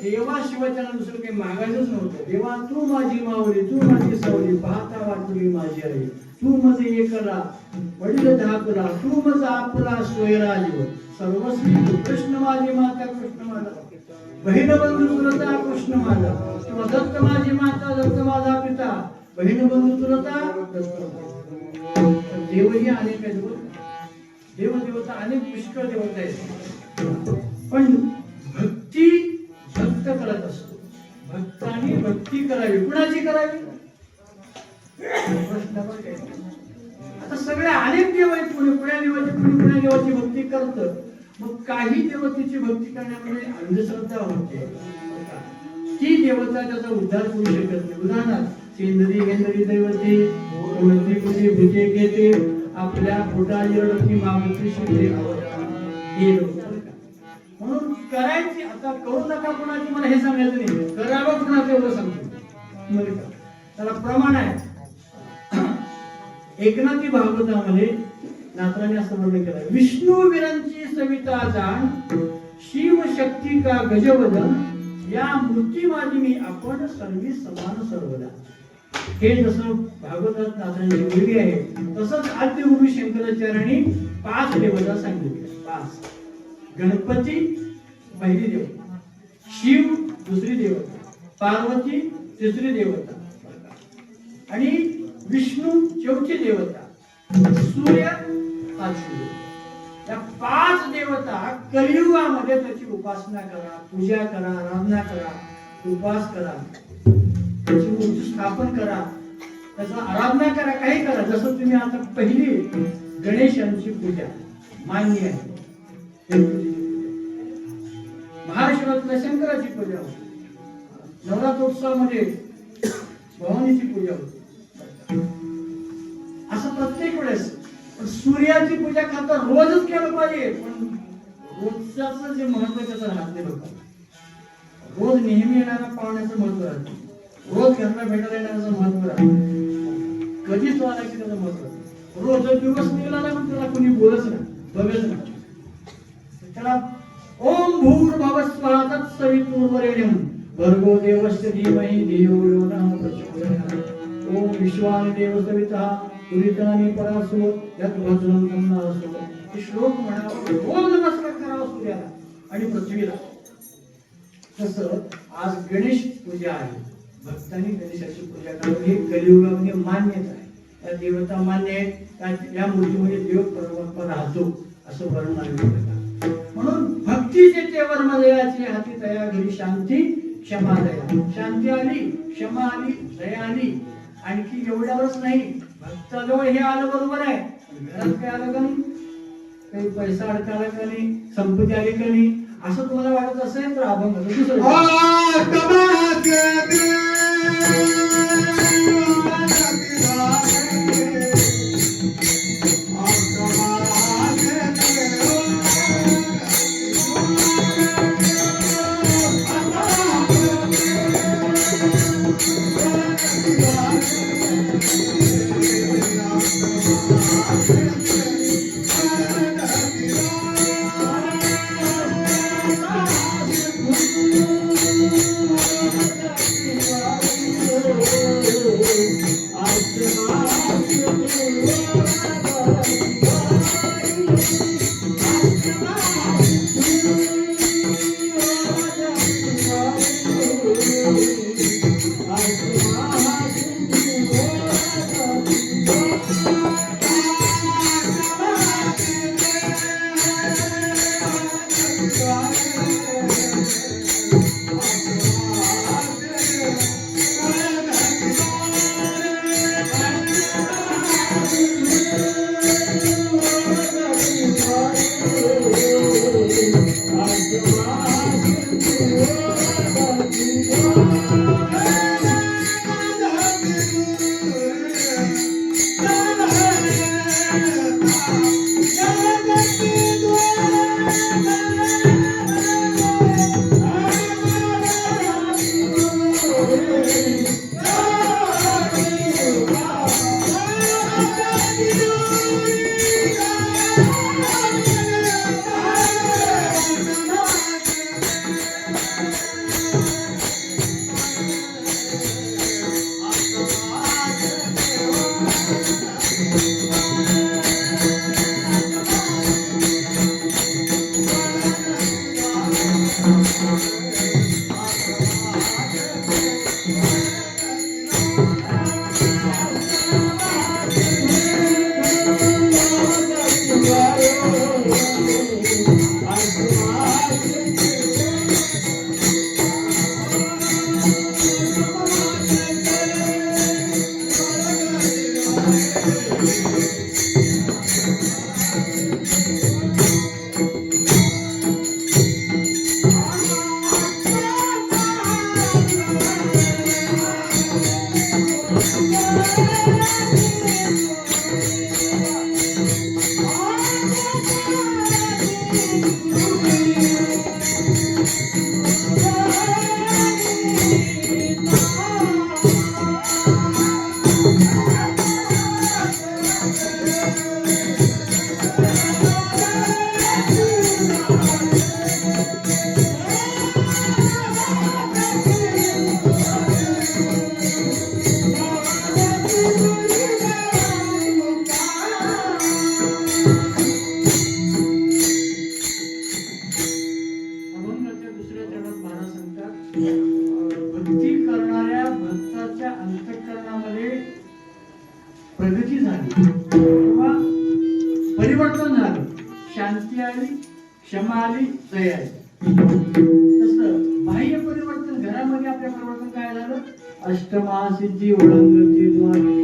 देवाशिवाय त्याला दुसरं काही मागायचंच नव्हतं. देवा तू माझी मावली तू माझी सावली पाहता वाटली माझी आई तू माझे एकला वडील धाकला तू माझा आपला सोयरा जीव सर्वस्वी तू कृष्ण माझी माता कृष्ण माझा बहीण बंधू तुलता कृष्ण माझा किंवा दत्त माझी माता दत्त माझा पिता बहीण बंधू तुलता दत्त. देवही अनेक आहेत. देवदेवता अनेक पुष्कळ देवता आहेत पण भक्ती भक्त करत असतो. भक्तांनी भक्ती करावी. कुणाची करावी? आता सगळे अनेक देव आहेत. कुणी कुण्या देवाची कुणी कुण्या देवाची भक्ती करतं. मग काही देवतेची भक्ती करण्यामध्ये अंधश्रद्धा होते. ती देवता त्याचा उद्धार करू शकत नाही. उदाहरणार्थ सेंद्री हेंद्री दैवते कोणती कुणी भुजे घेते आपल्या पोटाची रडती मागची शिते आवडा हे लोक बरं का. म्हणून करायची आता करू नका कोणाची मला हे सांगायचं नाही, करावं कोणाचं एवढं सांगतो बरं का. त्याला प्रमाण आहे. एकनाथी भागवतामध्ये नाथराने असं वर्णन केलं, विष्णुवीरांची सविता जाण शिव शक्ती का गजवदन या मूर्ती माझी मी आपण सर्वी समान सर्वदा. हे जसं भागवतात नाथरांची बोली आहे तसंच आद्य गुरु शंकराचार्यांनी 5 देवता सांगितले. 5 गणपती पहिली देवता, शिव दुसरी देवता, पार्वती तिसरी देवता आणि विष्णू चौथी देवता, सूर्य पाचवी देवता. या 5 देवता कलियुगामध्ये त्याची उपासना करा, पूजा करा, आराधना करा, उपास करा, त्याची मूर्ती स्थापन करा, त्याचा आराधना करा, काही करा. जसं तुम्ही आता पहिली गणेशांची पूजा मान्य आहे, महाशिवरात्रीला शंकराची पूजा होती, नवरात्रोत्सवामध्ये भवानीची पूजा होती. असं प्रत्येक वेळेस. पण सूर्याची पूजा करता रोजच केलं पाहिजे, पण रोजचं जे महत्व त्याचं राहत नाही लोकांना. रोज नेहमी येणाऱ्या पाहुण्याचं महत्व राहते, रोज घरला भेटायला येण्याचं महत्व राहते, कधीच आला की त्याचं महत्व राहते. रोज जर दिवस निघाला ना पण त्याला कोणी बोलच ना बघत ना. त्याला ओम भूर्भुवः स्वः तत्सवितुर्वरेण्यं भर्गो देवस्य धीमहि धियो यो नः प्रचोदयात् ओम विश्वानि देव सवितः दुरितानि परासो यत् भद्रं तन्नासो. हे श्लोक म्हणावं, रोज नमस्कार करावा सूर्याला आणि पृथ्वीला. तसं आज गणेश पूजा आहे, भक्तांनी गणेशाची पूजा करावी, हे कलियुगामध्ये मान्यता आहे. त्या देवता मान्य आहेत, या मूर्तीमध्ये देव परमात्मा राहतो असं वर्णन आहे. म्हणून भक्तीचे तेवर मदयाची हाती तया घरी शांती क्षमा दया. शांती आली, क्षमा आली, दया आली. आणखी एवढ्यावरच नाही, भक्ताजवळ हे आलं बरोबर आहे, घरात काय आलं का नाही, काही पैसा अडकाला का नाही, संपत्ती आली का नाही, असं तुम्हाला वाटत असेल तर अभंग दुसरं Thank you. अभंगाच्या दुसऱ्या चरणात महाराज सांगतात, भक्ती करणाऱ्या भक्ताच्या अंतःकरणामध्ये प्रगती झाली किंवा परिवर्तन झालं, शांती आली, क्षमा आली, दया आली. तसं बाह्य परिवर्तन, घरामध्ये आपल्या परिवर्तन काय झालं? अष्टमहासिद्धी ओळंगती द्वारे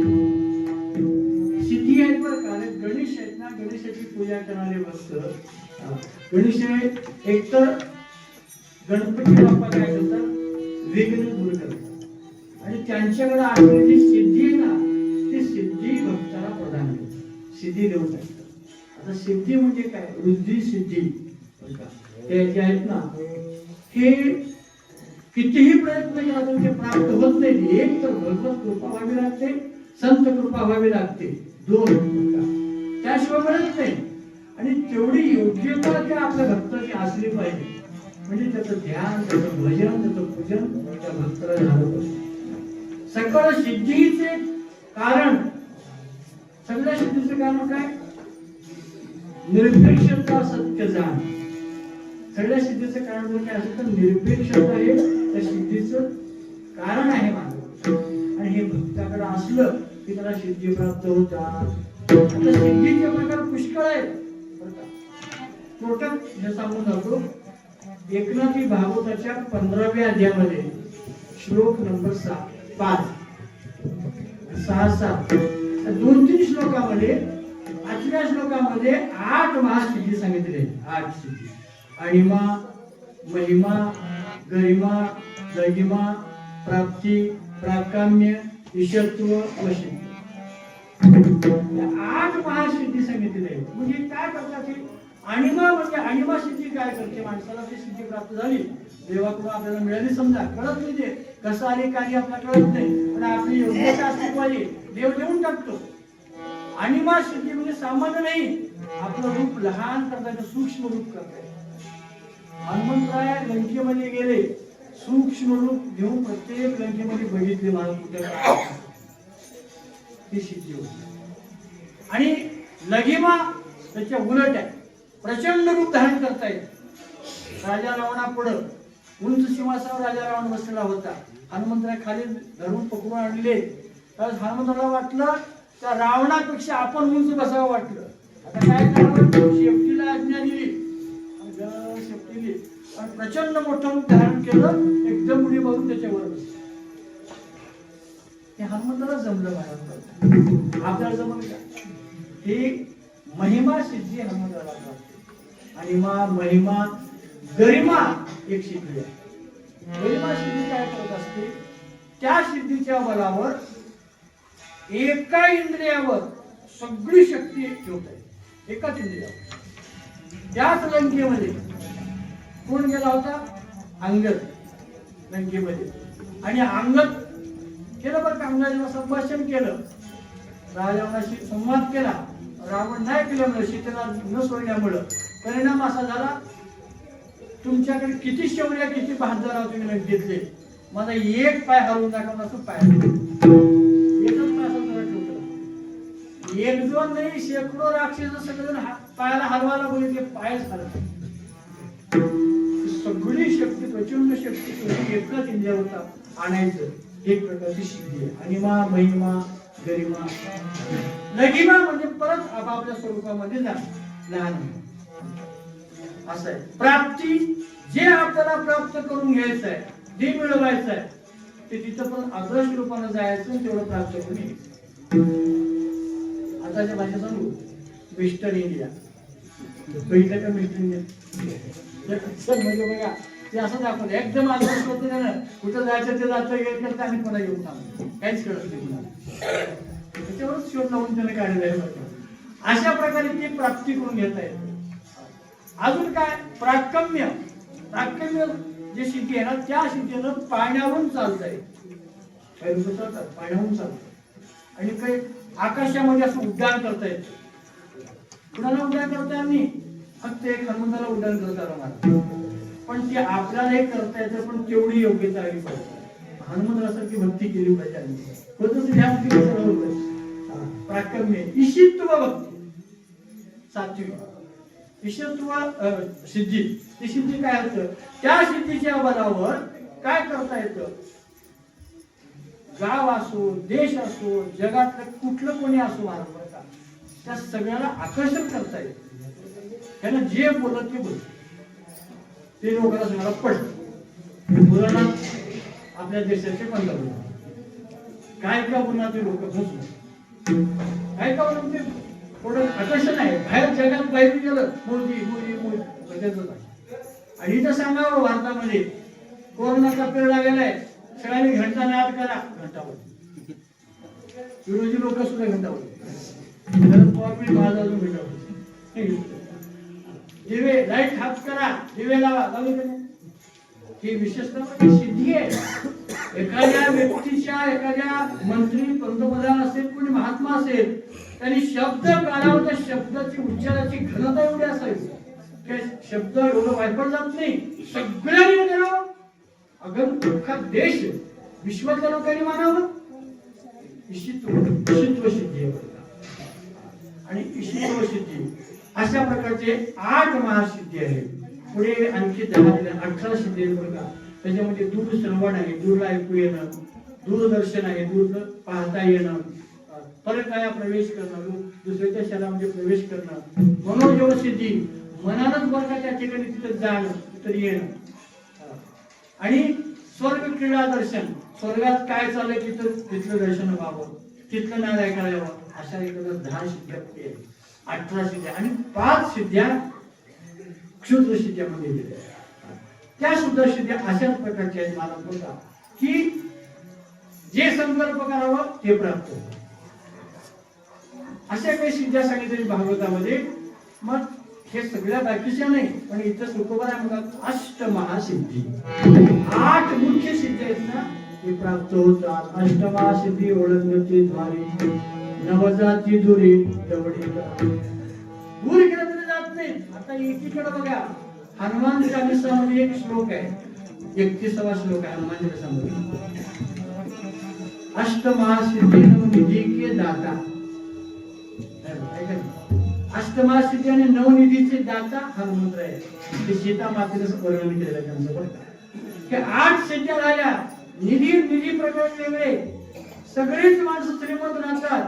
सिद्धी आहेत बरं का. गणेश आहेत ना, गणेशाची पूजा करणारे भक्त, गणेश एकतर गणपती बाप्पा काय करतात? विघ्न दूर करतात आणि त्यांच्याकडे आलेली जी सिद्धी आहे ना, ती सिद्धी भक्ताला प्रदान करतात, सिद्धी देऊन टाकतात. आता सिद्धी म्हणजे काय? वृद्धी सिद्धी ते जे आहेत ना, हे कितीही प्रयत्न केला तर ते प्राप्त होत नाही. एक तर भगवत कृपा व्हावी लागते, संत कृपा व्हावी लागते, दोन त्याशिवाय मिळत नाही. आणि तेवढी योग्यता त्या आपल्या भक्ताची असली पाहिजे, म्हणजे त्याचं ध्यान, त्याचं भजन, त्याचं पूजन त्या भक्ताला झालं पाहिजे. सकळ सिद्धीचे कारण, सगळ्या सिद्धीचे कारण काय? निरपेक्षता, सत्य जाण. सगळ्या सिद्धीचं कारण जर काय असेल तर निरपेक्षता हे त्या सिद्धीचं कारण आहे माझं. आणि हे भक्ताकडे असलं की त्याला सिद्धी प्राप्त होतात. आता सिद्धीचे प्रकार पुष्कळ आहेत. थोडक्यात हे सांगून जातो. एकनाथी भागवताच्या 15व्या अध्यायामध्ये श्लोक नंबर 5, 6, 7 2-3 श्लोकामध्ये, 5व्या श्लोकामध्ये 8 महासिद्धी सांगितले. 8 सिद्धी: अणिमा, महिमा, गरिमा, लघिमा, प्राप्ती, प्राकाम्य, ईशत्व व सिद्धी. 8 महासिद्धी सांगितलेले आहेत. म्हणजे काय करतात? अणिमा म्हणजे अणिमा सिद्धी काय करते? माणसाला ती सिद्धी प्राप्त झाली, देवाकडून आपल्याला मिळाली, समजा कळत नाही ते कसं आले कार्य आपल्याला कळत नाही, पण आपली योग्यता असली पाहिजे, देव देऊन टाकतो. अणिमा सिद्धी म्हणजे सामान्य नाही, आपलं रूप लहान करता, सूक्ष्म रूप करता. हनुमंतराय लंकेमध्ये गेले, सूक्ष्म रूप घेऊन प्रत्येक लंकेमध्ये बघितले महाराज कुठे ती सिद्धी होती. आणि लघिमा त्याच्या उलट आहे, प्रचंड रूप धारण करता येत. राजा रावणा पुढं उंच सिंहासनावर राजा रावण बसलेला होता. हनुमंतराय खाली धरून पकडून आणले. तर हनुमंतराला वाटलं त्या रावणापेक्षा आपण उंच बसावं वाटलं. आता काय करावं? शेपटीला आज्ञा दिली, शेपटीली आणि प्रचंड मोठं रूप धारण केलं, एकदम उडी मारून त्याच्यावर बसलं. हे हनुमंताला जमलं महाराज, आपल्याला जमलं का? ही महिमा सिद्धी हनुमंताला प्राप्त. आणि महिमा, गरिमा एक सिद्धी आहे. गरिमा सिद्धी काय करत असते? त्या सिद्धीच्या बलावर एका इंद्रियावर सगळी शक्ती ठेवता येते, एकाच इंद्रियावर. त्याच लंकेमध्ये कोण गेला होता? अंगद लंकेमध्ये. आणि अंगद केलं बरं का, अंगदाला संभाषण केलं, रावणाशी संवाद केला. रावण नाही केल्यामुळे, सीतेला न सोडल्यामुळं परिणाम असा झाला, तुमच्याकडे किती शौर्य, किती बहादर तुम्ही घेतले, माझा एक पाय हलवून टाकला, असं पाय एकच पाय असं ठेवलं. एक दोन नाही, शेकडो राक्षस सगळेजण पायाला हलवायला बघितले, पायच हलवले. सगळी शक्ती, प्रचंड शक्ती एकच इंद्रियावर आणायचं, एक प्रकारची सिद्धी आहे. अणिमा, महिमा, गरिमा, लघिमा म्हणजे परत आपापल्या स्वरूपामध्ये लहान असं आहे. प्राप्ती, जे आपल्याला प्राप्त करून घ्यायचं आहे, जे मिळवायचं आहे, ते तिथं पण आदर्श रूपाने जायचं, तेवढं प्राप्त करून यायचं. आताच्या भाषेत सांगू, मिस्टर इंडिया बघितलं का? मिस्टर इंडिया म्हणजे बघा, ते असं दाखवलं एकदम आदर्श होतं ना, कुठं जायचं ते जातं, करता आणि कोणा येऊन थांबतो, काहीच कळत नाही कुणाला. त्याच्यावरच शोध लावून त्याने काढलेलं आहे. अशा प्रकारे ती प्राप्ती करून घेता येते. अजून काय? प्राकम्य. प्राकम्य जे सिद्धी आहे ना, त्या सिद्धीनं पाण्यावरून चालता येईल. काही लोक चालतात पाण्यावरून चालतात, आणि काही आकाशामध्ये असं उड्डाण करता येतं. कुणाला उड्डाण करता आम्ही फक्त एक हनुमंताला उड्डाण करता आलं, पण ते आपल्याला एक करता येतं, पण तेवढी योग्यता आली पाहिजे. हनुमंतासारखी भक्ती केली पाहिजे आम्ही. होतच ह्या प्राकम्य ईशित्व भक्ती, सात्विक ईशित्व सिद्धी. ती सिद्धी काय होतं, त्या सिद्धीच्या बलावर काय करता येतं, गाव असो, देश असो, जगातलं कुठलं कोणी असो महाराज, त्या सगळ्याला आकर्षण करता येतं. त्यानं जे बोलत ते बोलत ते लोकांना सगळ्याला पडतं. बोलणार आपल्या देशाचे पंतप्रधान काय का बोलणार ते लोक फसू काय का बोलून ते थोडं आकर्षण आहे. बाहेर जगात बाहेर गेलं मोदी मोदी मोदी आणि इथं सांगावं भारतामध्ये कोरोनाचा पिरियड लागलेलाय, सगळ्यांनी घंटा नाद करा, घंटावर विरोधी लोक सुद्धा घंटावर अजून घंटावर दिवे लाईट हाफ करा, दिवे लावा, ही विशेषतः सिद्धी आहे. एखाद्या व्यक्तीच्या, एखाद्या मंत्री, पंतप्रधान असेल, कोणी महात्मा असेल, त्यांनी शब्द काढावा, त्या शब्दाची उच्चाराची घनता एवढी असावी, ते शब्द एवढं वायपट जात नाही, सगळ्यांनी करावं. अगं अख्खा देश विश्वातल्या लोकांनी मानावं. ईशित्व सिद्धी आणि ईशित्व सिद्धी अशा प्रकारचे 8 महासिद्धी आहेत. पुढे आणखी 18 सिद्धी आहेत बरं का. त्याच्यामध्ये दूर श्रवण आहे, दूरला ऐकू येणं, दूरदर्शन आहे, दूर पाहता येणं, परकाया प्रवेश करणं, दुसऱ्याच्या शहरामध्ये प्रवेश करणं, मनोजव सिद्धी, मनानच बरं का त्या ठिकाणी तिथं जाणं, तिथं येणं, आणि स्वर्ग क्रीडा दर्शन, स्वर्गात काय चाललंय तिथलं दर्शन व्हावं, तिथलं नाद ऐकायला यावं. अशा एकदा 10 सिद्ध्या आहेत, 18 सिद्ध्या आणि 5 सिद्ध्या क्षुद्र सिद्ध्यामध्ये दिल्या. त्या सुद्धा सिद्ध्या अशाच प्रकारच्या आहेत मला बोलता की जे संकल्प करावं ते प्राप्त होतं. अशा काही सिद्ध्या सांगितल्या भागवतामध्ये. मग हे सगळ्या बाकीच्या नाही, पण इथं तुकोबारा म्हणतात अष्टमहासिद्धी, 8 मुख्य सिद्ध्या आहेत ना, ते प्राप्त होतात. अष्टमहासिद्धी ओळखण्याची द्वारे नवजाती दुरी जवळी दूर केलं तरी जात नाही. आता एकीकडे बघा, हनुमान चालीसामध्ये एक श्लोक आहे, 31वा श्लोक आहे हनुमान चालीसामध्ये, अष्टमहासिद्धी नवनिधी के दाता. अष्टमहासिद्धी आणि नवनिधीचे दाता हनुमंत आहे. ते सीता मातेचं वर्णन केलेलं आहे त्यांचं बरं का. 8 सिद्ध्या झाल्या. निधी प्रकार वेगळे, सगळेच माणसं श्रीमंत राहतात,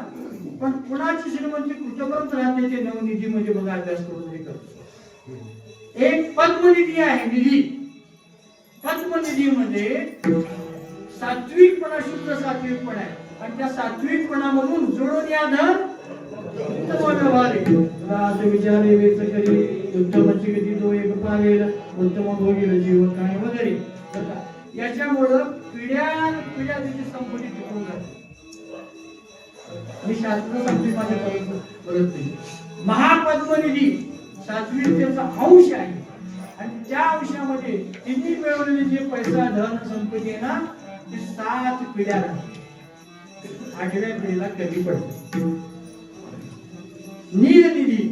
पण कुणाची श्रीमंती कुठपर्यंत राहते ते नवनिधी म्हणजे बघा, अभ्यास करून हे करतो. एक पद्मनिधी आहे निधी. पद्मनिधीमध्ये सात्विकपणा, शुद्ध सात्विकपणा आहे, आणि त्या सात्विकपणामधून जोडून या धन उत्तम व्यवहार आहे. असं विचारे वेच करी उत्तमाची गती तो एक पावेल, उत्तम भोगील जीवन काय वगैरे. याच्यामुळं पिढ्या त्याची संपत्ती टिकून जाते. मी शास्त्र सांगते माझ्या परत नाही. महापद्मनिधी सात्विकतेचा अंश आहे, आणि त्या अंशामध्ये तिन्ही मिळवलेले जे पैसा, धन, संपत्ती आहे ना, ते 7 पिढ्या राहते, 8व्या पिढीला कमी पडते. नीलनिधी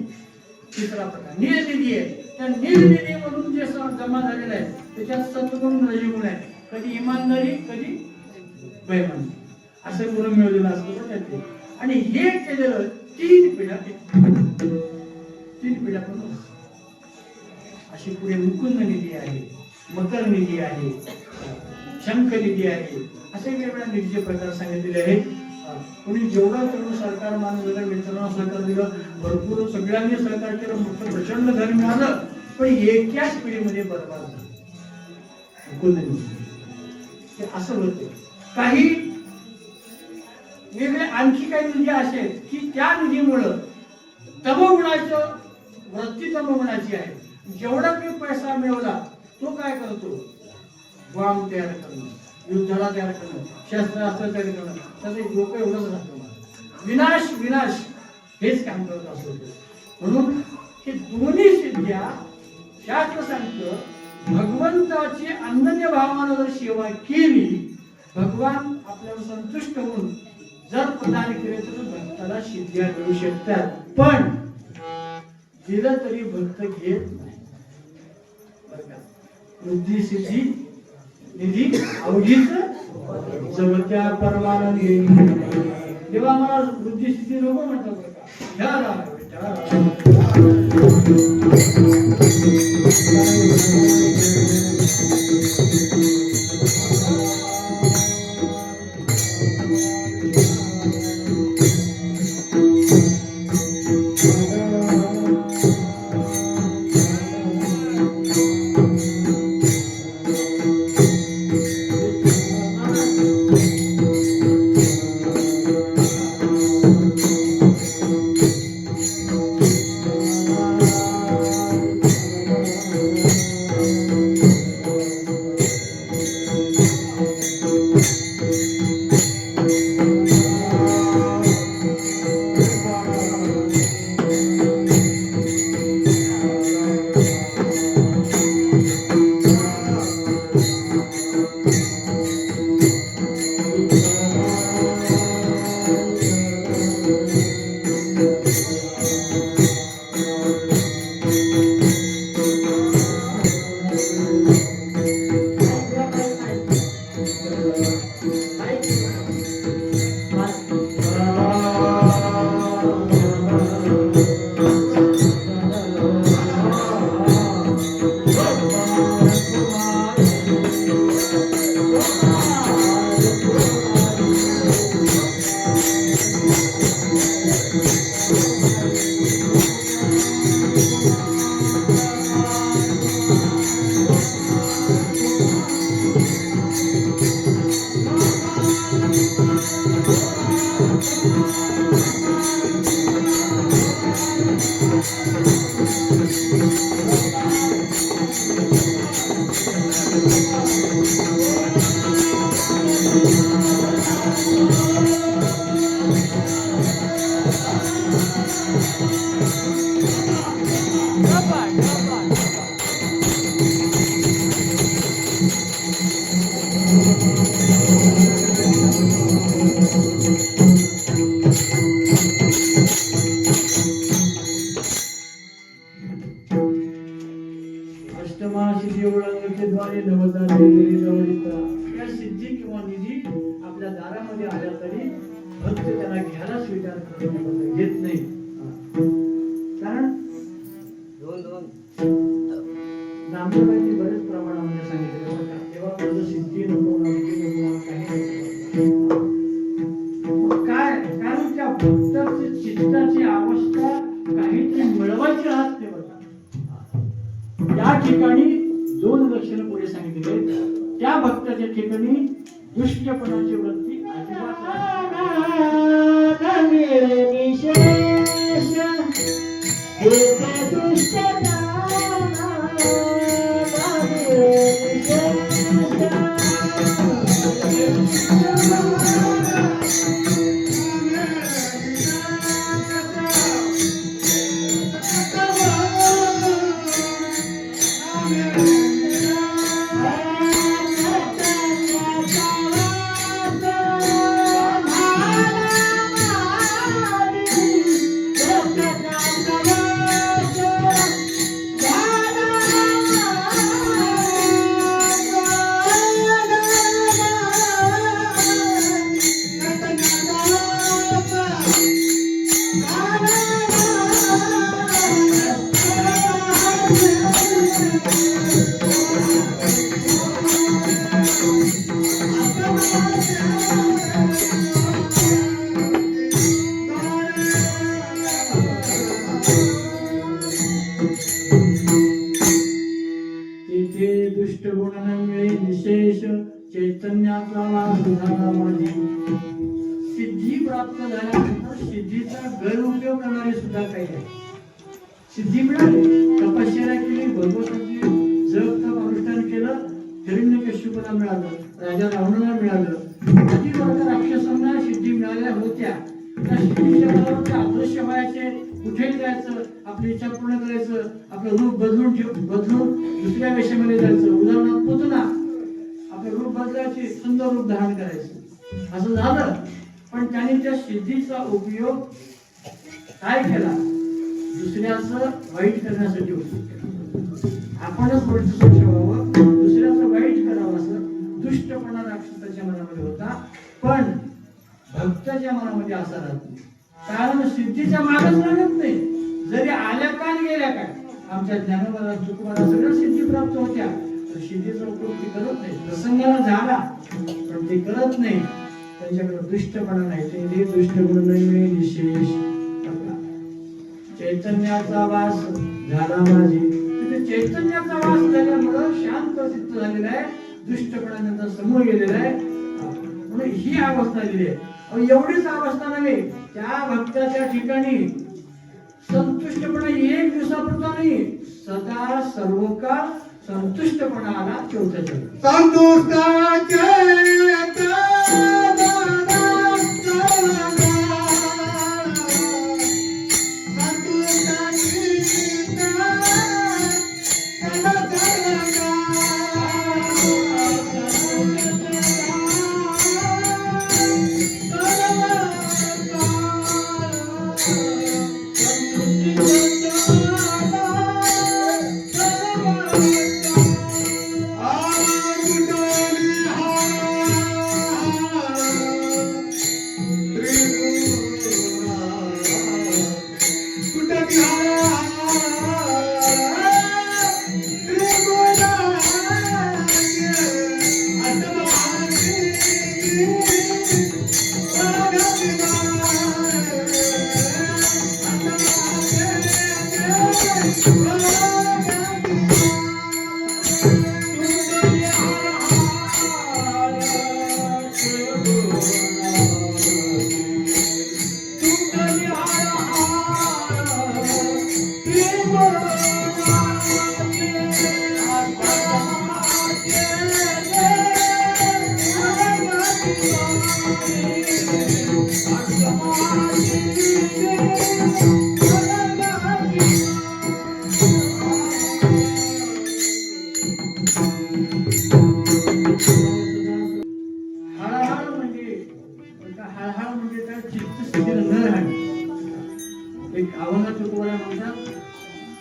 तिसरा प्रकार नीलनिधी आहे. त्या नीलनिधी मधून जे जमा झालेलं आहे त्याच्यात सत्वगुण रजोगुण आहे. कधी इमानदारी, कधी बेईमानी, असं गुण मिळवलेलं असतं त्यात. आणि हे केलेलं 3 पिढ्या पण अशी पुढे मुकुंद निधी आहे, मकर निधी आहे, शंख निधी आहे, असे वेगवेगळ्या निधीचे प्रकार सांगितलेले आहेत. कोणी जेवढं तेवढं सरकार मानलं, मित्रांना सहकार दिलं, भरपूर सगळ्यांनी सहकार केलं, मोठं प्रचंड धन मिळालं, पण एकाच पिढीमध्ये बरबाद झालं. मुकुंद निधी असं होतं. काही वेगळे आणखी काही निधी असे आहेत की त्या निधीमुळं तमोगुणाचं वृत्ती तमोगुणाची आहे. जेवढा काही पैसा मिळवला तो काय करतो, बॉम्ब तयार करणं, युद्धाला तयार करणं, शस्त्रास्त्र तयार करणं, त्याचे लोक एवढंच राहतो, विनाश विनाश हेच काम करत असतो. म्हणून हे दोन्ही सिद्ध्या शास्त्र सांगतं, भगवंताची अनन्य भावानं जर सेवा केली, भगवान आपल्याला संतुष्ट होऊन जर प्रदान केले तर भक्ताला सिद्ध्या मिळू शकतात, पण दिलं तरी भक्त घेत नाही. बुद्धी सिद्धी निधी अवधीच जगत्या परमानंदी. तेव्हा मला बुद्धी सिद्धी नको म्हणतात बरं का. घ्या राम, घ्या राम. सिद्धीद्वारे नवता देवी जवळीचा या सिद्धी किंवा निधी आपल्या दारामध्ये आल्या तरी भक्त त्याला घ्यायला स्वीकार करत घेत नाही. कारण नामदेवांनी बरेच प्रमाणामध्ये सांगितले बघा, तेव्हा माझं सिद्धी नको काय, कारण त्या भक्ताची चित्ताची अवस्था काहीतरी मिळवायची राहते बघा. या ठिकाणी दोन लक्षण पुढे सांगितले. त्या भक्ताच्या ठिकाणी दुष्टपणाची वृत्ती अजिबात चैतन्याचा सिद्धी प्राप्त झाल्यानंतर सिद्धीचा गैरउपयोग करणारे सुद्धा काही आहे. सिद्धी मिळाली, तपश्चर्या केली, भगवंताची जप तप अनुष्ठान केलं, हिरण्यकश्यपाला मिळालं, राजा रावणाला मिळालं, किती वर्ग राक्षसांना सिद्धी मिळाल्या होत्या. त्या सिद्धीच्या बरोबर अदृश्य व्हायचे, कुठेही जायचं, आपली इच्छा पूर्ण करायचं, आपलं रूप बदलून दुसऱ्या वेशामध्ये जायचं. उदाहरणार्थ पुतना आपलं रूप बदलायचे, सुंदर रूप धारण करायचं. असं झालं पण त्याने त्या सिद्धीचा उपयोग काय केला? दुसऱ्याचं वाईट करण्यासाठी उपयोग केला. आपणच वर्चस्व ठेवावं, दुसऱ्याचं वाईट करावं, असं दुष्टपणा राक्षसाच्या मनामध्ये होता. पण भक्ताच्या मनामध्ये असा राहत नाही. कारण सिद्धीच्या मागच लागत नाही. जरी आल्या काय गेल्या काय, आमच्या ज्ञानोबा तुकोबाला सगळ्या सिद्धी प्राप्त होत्या, तर सिद्धीचा उपयोग ते करत नाही. प्रसंगाला झाला पण ते करत नाही. त्यांच्याकडे दुष्टपणा नाही. ते दुष्टगुण नाही विशेष. चैतन्याचा वास झाला माझी, तिथे चैतन्याचा वास झाल्यामुळं शांत चित्त झालेलं आहे, दुष्टपणा नंतर समोर गेलेला आहे. म्हणून ही अवस्था दिली आहे. एवढीच अवस्था नव्हे, त्या भक्ताच्या ठिकाणी संतुष्टपणा एक दिवसापुरता नाही, सदा सर्वकाळ संतुष्टपणा आला. चौथ्याच्या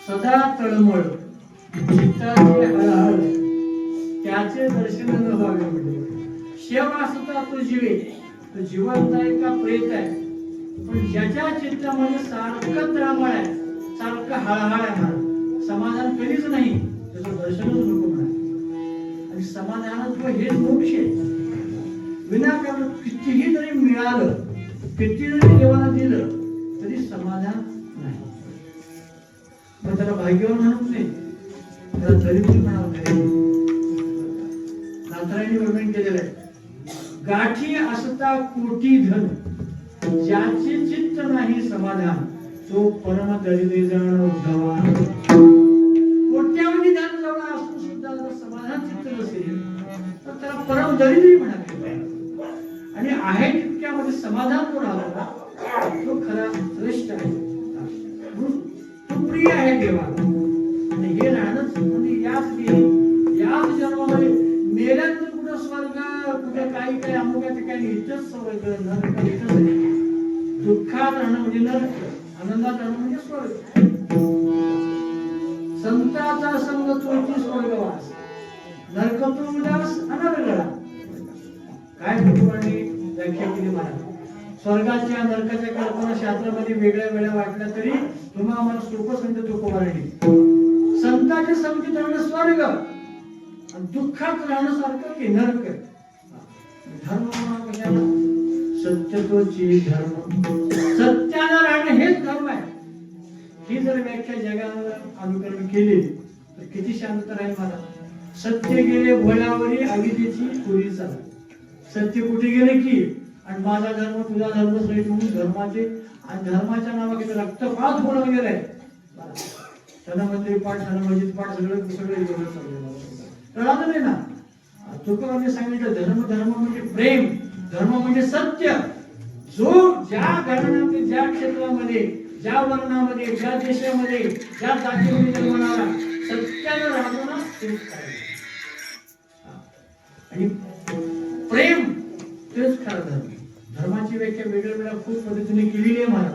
सदा तळमळ चित्ताची हळहळ त्याचे दर्शन न व्हावे म्हणजे शेव असता तो जीवे, तो जिवंत आहे का प्रेत आहे, पण ज्याच्या चित्तामध्ये सारखं तळमळ आहे, सारखं हळहळ आहे, मला समाधान कधीच नाही, त्याचं दर्शनच नको म्हणा. आणि समाधानात्व हेच मोक्ष आहे. विनाकारण कितीही जरी मिळालं, किती जरी देवाला दिलं तरी समाधान नाही. पण त्याला भाग्यवान म्हणत नाही, त्याला दरिद्री म्हणावं नाही. नाथरायणी वर्णन केलेलं आहे, गाठी असता कोटी धन, ज्याचे चित्त नाही समाधान, तो परम दरिद्री जण उद्धवा. कोट्यावधी धन जवळ असून सुद्धा जर समाधान चित्त नसेल तर त्याला परम दरिद्री म्हणावे. आणि आहे तितक्यामध्ये समाधान जो राहतो तो खरा श्रेष्ठ आहे, तो प्रिय आहे देवाला. आणि हे राहणंच म्हणजे याच जन्मामध्ये मेल्यानंतर कुठं स्वर्ग, कुठे काही काही अमुक ठिकाणी इथंच स्वर्ग, नरक इथंच आहे. दुःखात राहणं म्हणजे नरक, आनंदात राहणं म्हणजे स्वर्ग. संताचा संग चोरची स्वर्गवास, नरक तो उदास अनर्गळा. काय तुकोबांनी व्याख्या केली मला, स्वर्गाच्या नरकाच्या कल्पना शास्त्रामध्ये वेगळ्या वेगळ्या वाटल्या तरी तुम्हाला मला सोपं सांगतो तुकोबांनी. संताच्या संगतीत राहणं स्वर्ग, दुःखात राहणं सारखं की नरक. धर्म कशाला? सत्यतोची धर्म, सत्यानं राहणं हेच धर्म आहे. ही जर व्याख्या जगावर अनुकरण केली तर किती शांत राहील मला. सत्य गेले भोळ्यावरी अविद्येची पुरी चाल. सत्य कुठे गेले की, आणि माझा धर्म तुझा धर्म सहित म्हणून धर्माचे आणि धर्माच्या नावाने रक्तपात होणं वगैरे आहे. धनमंदिर पाठ, धनमस्जिद पाठ सगळं कळालं नाही ना. तुकोबांनी सांगितलं धर्म, धर्म म्हणजे प्रेम, धर्म म्हणजे सत्य. जो ज्या घराण्यामध्ये, ज्या क्षेत्रामध्ये, ज्या वर्णामध्ये, ज्या देशामध्ये, ज्या जातीमध्ये जन्मणारा सत्यानं राहतो ना तेच आणि प्रेम तेच खरं धर्म. धर्माची धर्माची व्याख्या वेगळ्या वेगळ्या खूप पद्धतीने केलेली आहे महाराज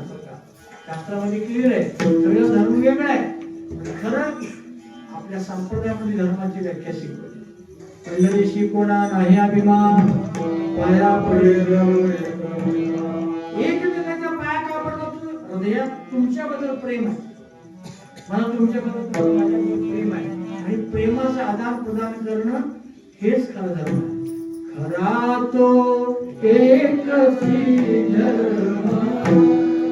शास्त्रामध्ये क्लिअर आहे. सगळं धर्म वेगळा आहे, पण खरं आपल्या संप्रदायामध्ये धर्माची व्याख्या शिकवली. पंढरी शिकवणा नाही अभिमान, पाया पडे एकमेकांच्या पाया का पडतो? हृदयात तुमच्याबद्दल प्रेम आहे, मला तुमच्याबद्दल माझ्याबद्दल प्रेम आहे, आणि प्रेमाचं आदान प्रदान करणं हेच खरं धर्म आहे. खरा तो एकची धर्म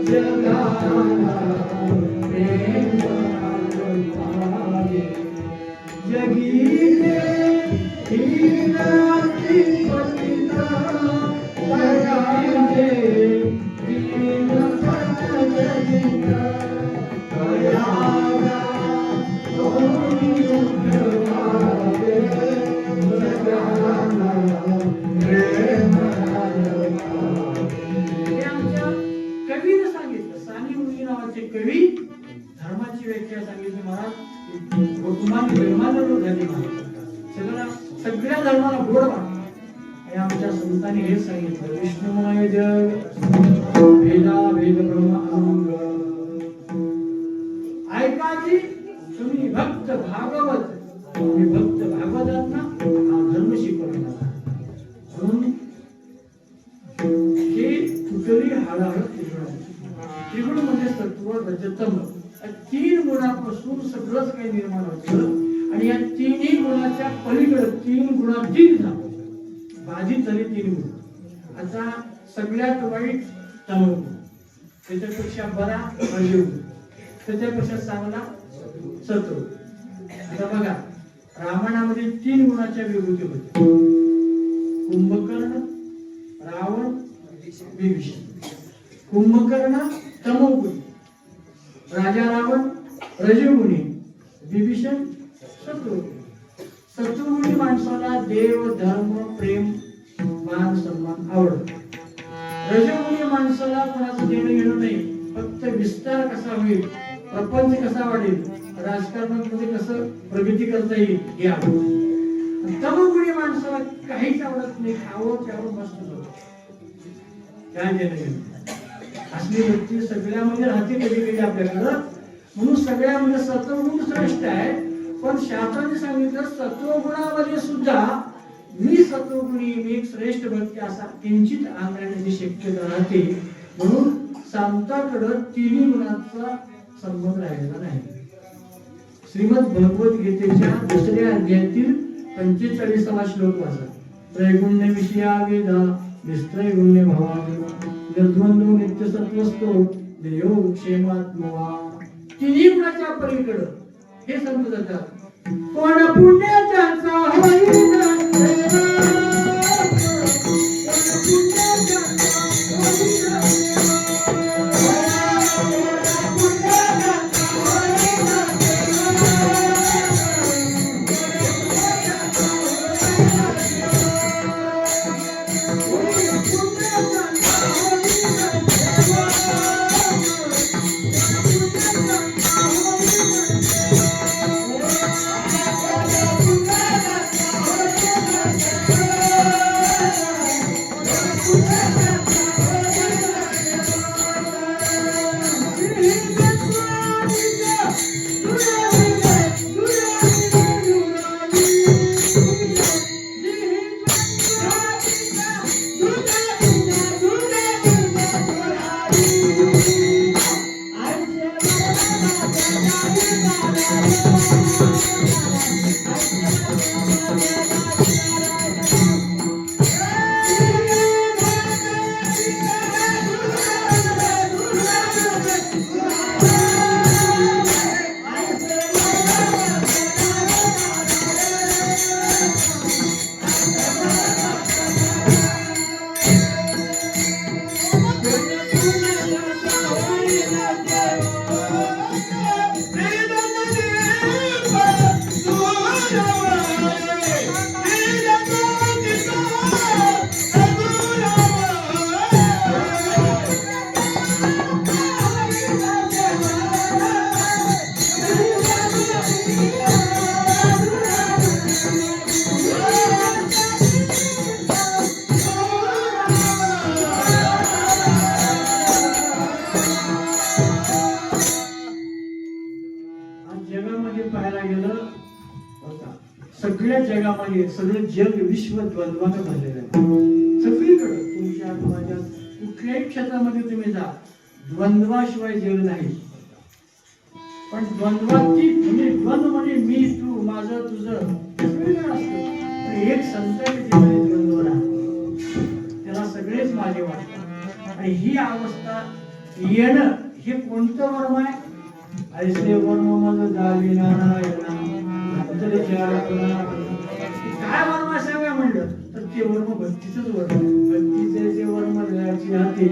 जगाला प्रेम पावे, जगीने हीनाची पतिता तयाचे दीन सतजनिता तयाला दोन्ही उठवावे जगाला प्रेम कवीने सांगितलं. सानी मुनी नावाचे कवी धर्माची व्याख्या सांगितली महाराज. कुटुंबाने धर्माला झाली सगळ्या धर्माला गोड वाटत. आणि आमच्या संतांनी हेच सांगितलं, विष्णुमय जग भेदा भेद ब्रह्म अंग. ऐका जी तुम्ही भक्त भागवत, तुम्ही भक्त भागवतात ना, हा धर्म शिकवला. म्हणून हे तुटली हाडाहड त्रिगुण म्हणजे सत्व रजतम, तीन गुणापासून सगळंच काही निर्माण होतं. आणि या तिन्ही गुणाच्या पलीकडे तीन गुणातीत झालं, बाधित झाले तीन गुण. आता सगळ्यात वाईट तमोगुण, त्याच्यापेक्षा बरा रजोगुण, त्याच्यापेक्षा चांगला सत्वगुण. आता बघा रामायणामध्ये तीन गुणाच्या विभूती होत्या, कुंभकर्ण, रावण, विभीषण. कुंभकर्ण तमोगुणी, राजा रावण रजोगुणी, विभीषण सत्वगुणी. सत्वगुणी माणसाला देव धर्म प्रेम मान सन्मान आवडत. रजोगुणी माणसाला कोणाचं देणं घेणं नाही, फक्त विस्तार कसा होईल, प्रपंच कसा वाढेल, राजकारणामध्ये कसं प्रगती करता येईल हे आवडतं. तमोगुणी माणसाला काहीच आवडत नाही, खावं प्यावं मस्त होतं, काय देणं घेणं. असली व्यक्ती सगळ्यामध्ये राहते कधी कधी आपल्याकडं. म्हणून सगळ्यामध्ये सत्वगुण श्रेष्ठ आहे, पण शास्त्राने सांगितलं सत्वगुणामध्ये सुद्धा मी सत्वगुणी, मी एक श्रेष्ठ व्यक्ती असा किंचित आणण्याची शक्यता राहते. म्हणून संतांकडं तिन्ही गुणांचा संबंध राहिलेला नाही. श्रीमद भगवद्गीतेच्या दुसऱ्या अध्यायातील 45वा श्लोक वाचा. त्रैगुण्य विषया वेदा निस्त्रैगुण्य भवानी निर्द्वंद्व नित्य सत्वस्तो देयो क्षेमात्मवा. तिन्ही गुणाच्या पलीकडं हे संत जातात. कोण पुण्याचा होईना जगामध्ये पाहायला गेलं होता, सगळ्या जगामध्ये सगळं जग विश्व द्वंद्वानं भरलेलं आहे. सगळीकडे तुमच्या माझ्या कुठल्याही क्षेत्रामध्ये तुम्ही जा, द्वंद्वाशिवाय जग नाही. पण द्वंद्वाची म्हणजे द्वंद्व म्हणजे मी तू माझं तुझं वेगळं असतं. पण एक संत द्वंद्व राहतो, त्याला सगळेच माझे वाटतात. आणि ही अवस्था येणं हे कोणतं वर्म आहे? ऐसे वर्म मज जावी नारायणा भक्तरे चारपणा. काय वर्म आहे सांगा म्हणलं तर ते वर्म भक्तीचंच वर्म आहे. भक्तीचे जे वर्म द्यायची हाती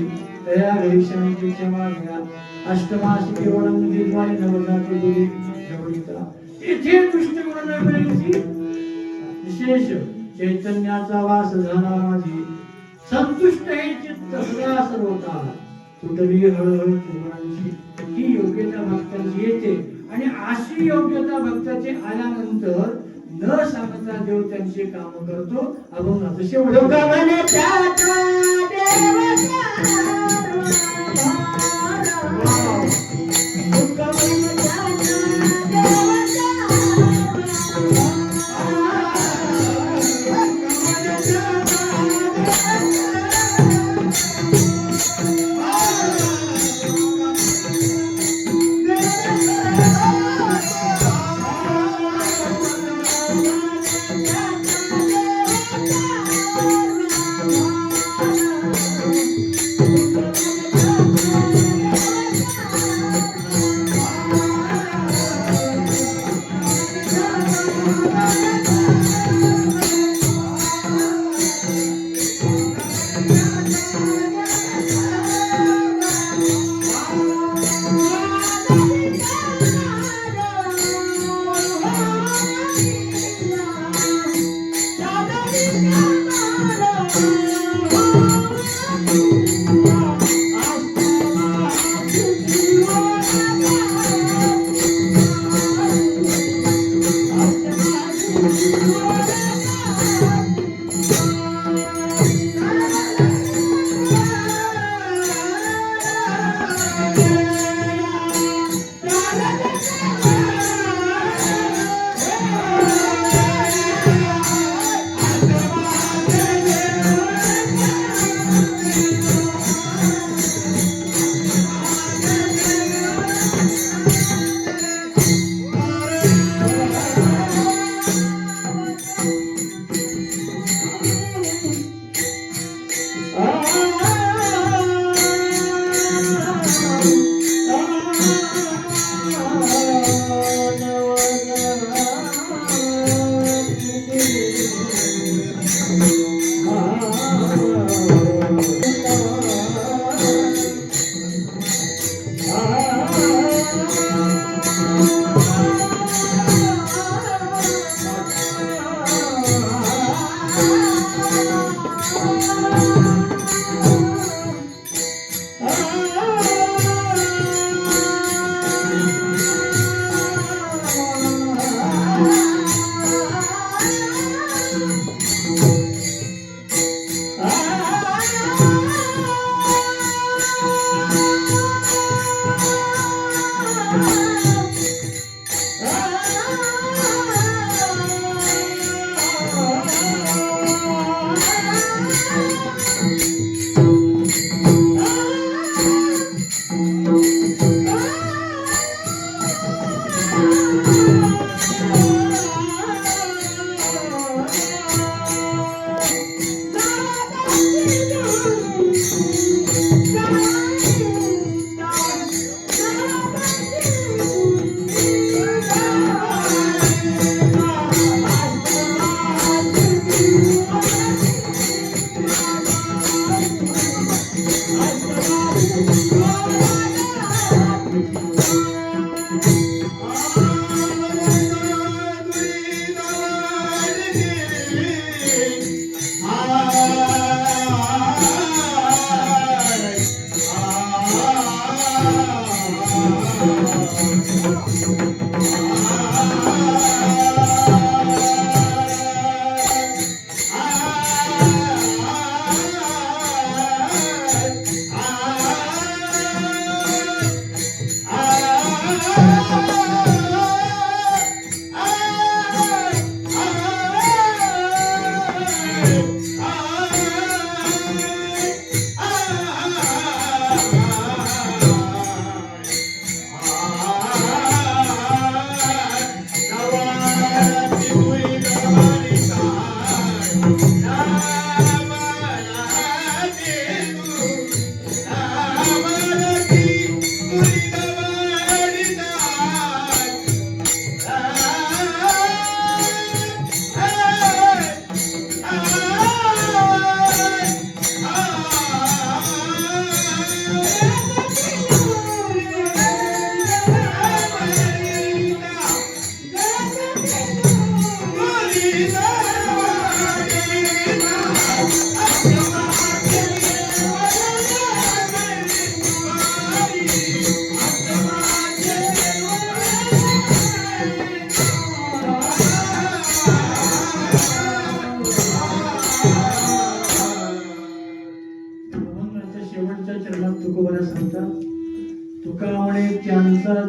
दया घरी क्षमेची क्षमा घ्या अष्टमाशी केवळं निर्वाणी नवजाते गुरी जवळीता. इथे दुष्ट गुणांची विशेष चैतन्याचा वास झाला माझी, संतुष्ट हे चित्त सदा सर्वता. कुठली हळहळ गुणांची ही योग्यता भक्तांची येते. आणि अशी योग्यता भक्ताची आल्यानंतर न सांगता देव त्यांचे काम करतो. अभंगाचं शेवट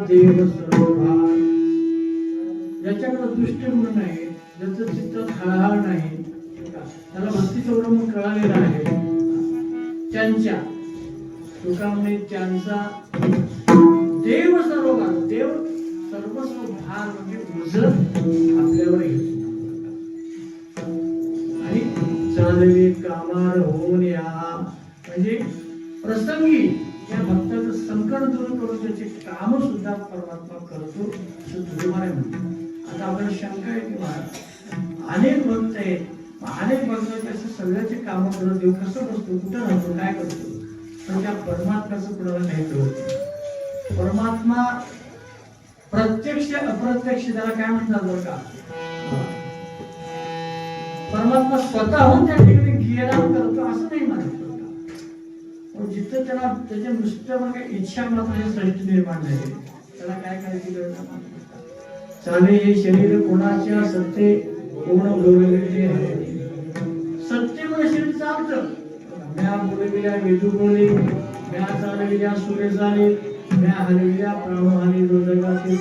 देव सर्व भार. ज्याच्याकडे दुष्ट गुण नाही, ज्याचं चित्त हळहळ नाही, त्याला भक्तीचं उडवून कळालेलं आहे, त्यांच्या तुका म्हणे त्यांचा देव सर्व भार, देव सर्वस्व भार म्हणजे ओझं आपल्यावर घेतो. आणि चालवी कामार होऊन या म्हणजे प्रसंगी या भक्ताचं संकट दूर करून त्याचे काम सुद्धा परमात्मा करतो असं तुझे म्हणतो. आता आपल्याला शंका आहे की महाराज अनेक भक्त आहेत, अनेक भक्त असं सगळ्याचे काम करत देव कसं बसतो, कुठं राहतो, काय करतो, पण त्या परमात्म्याचं कुणाला नाही कळत. परमात्मा प्रत्यक्ष अप्रत्यक्ष त्याला काय म्हणतात बरं का, परमात्मा स्वतःहून त्या ठिकाणी क्रियादान करतो असं नाही म्हणत. जिथं त्याला त्याच्या नुसतं इच्छा मात्र सृष्टी निर्माण झाली, त्याला काय करायची गरज नाही. चाले हे शरीर कोणाच्या सत्ते कोण बोलविले आहे, सत्तेमुळे शरीर चालतं. म्या बोलविल्या वेदू बोले, म्या चालविल्या सूर्य चाले, म्या हलविल्या प्राण हानी जो जगातील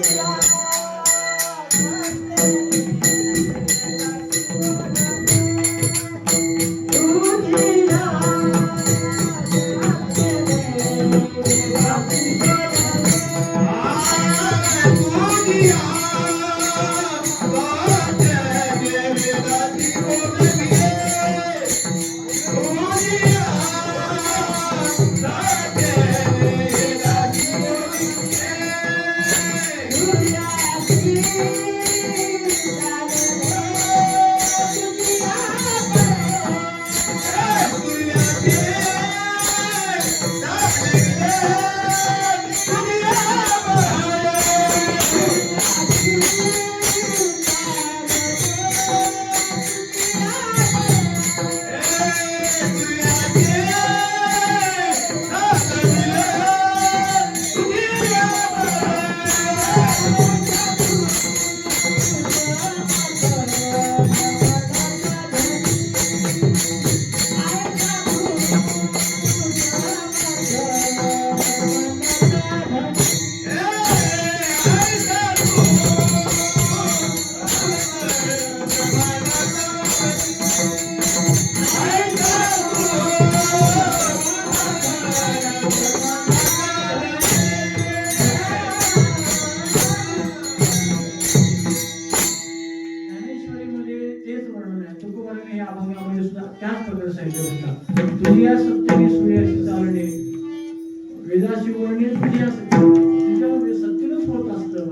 वेदाशी वर्णित तुझ्यामध्ये सत्तेनच होत असतं.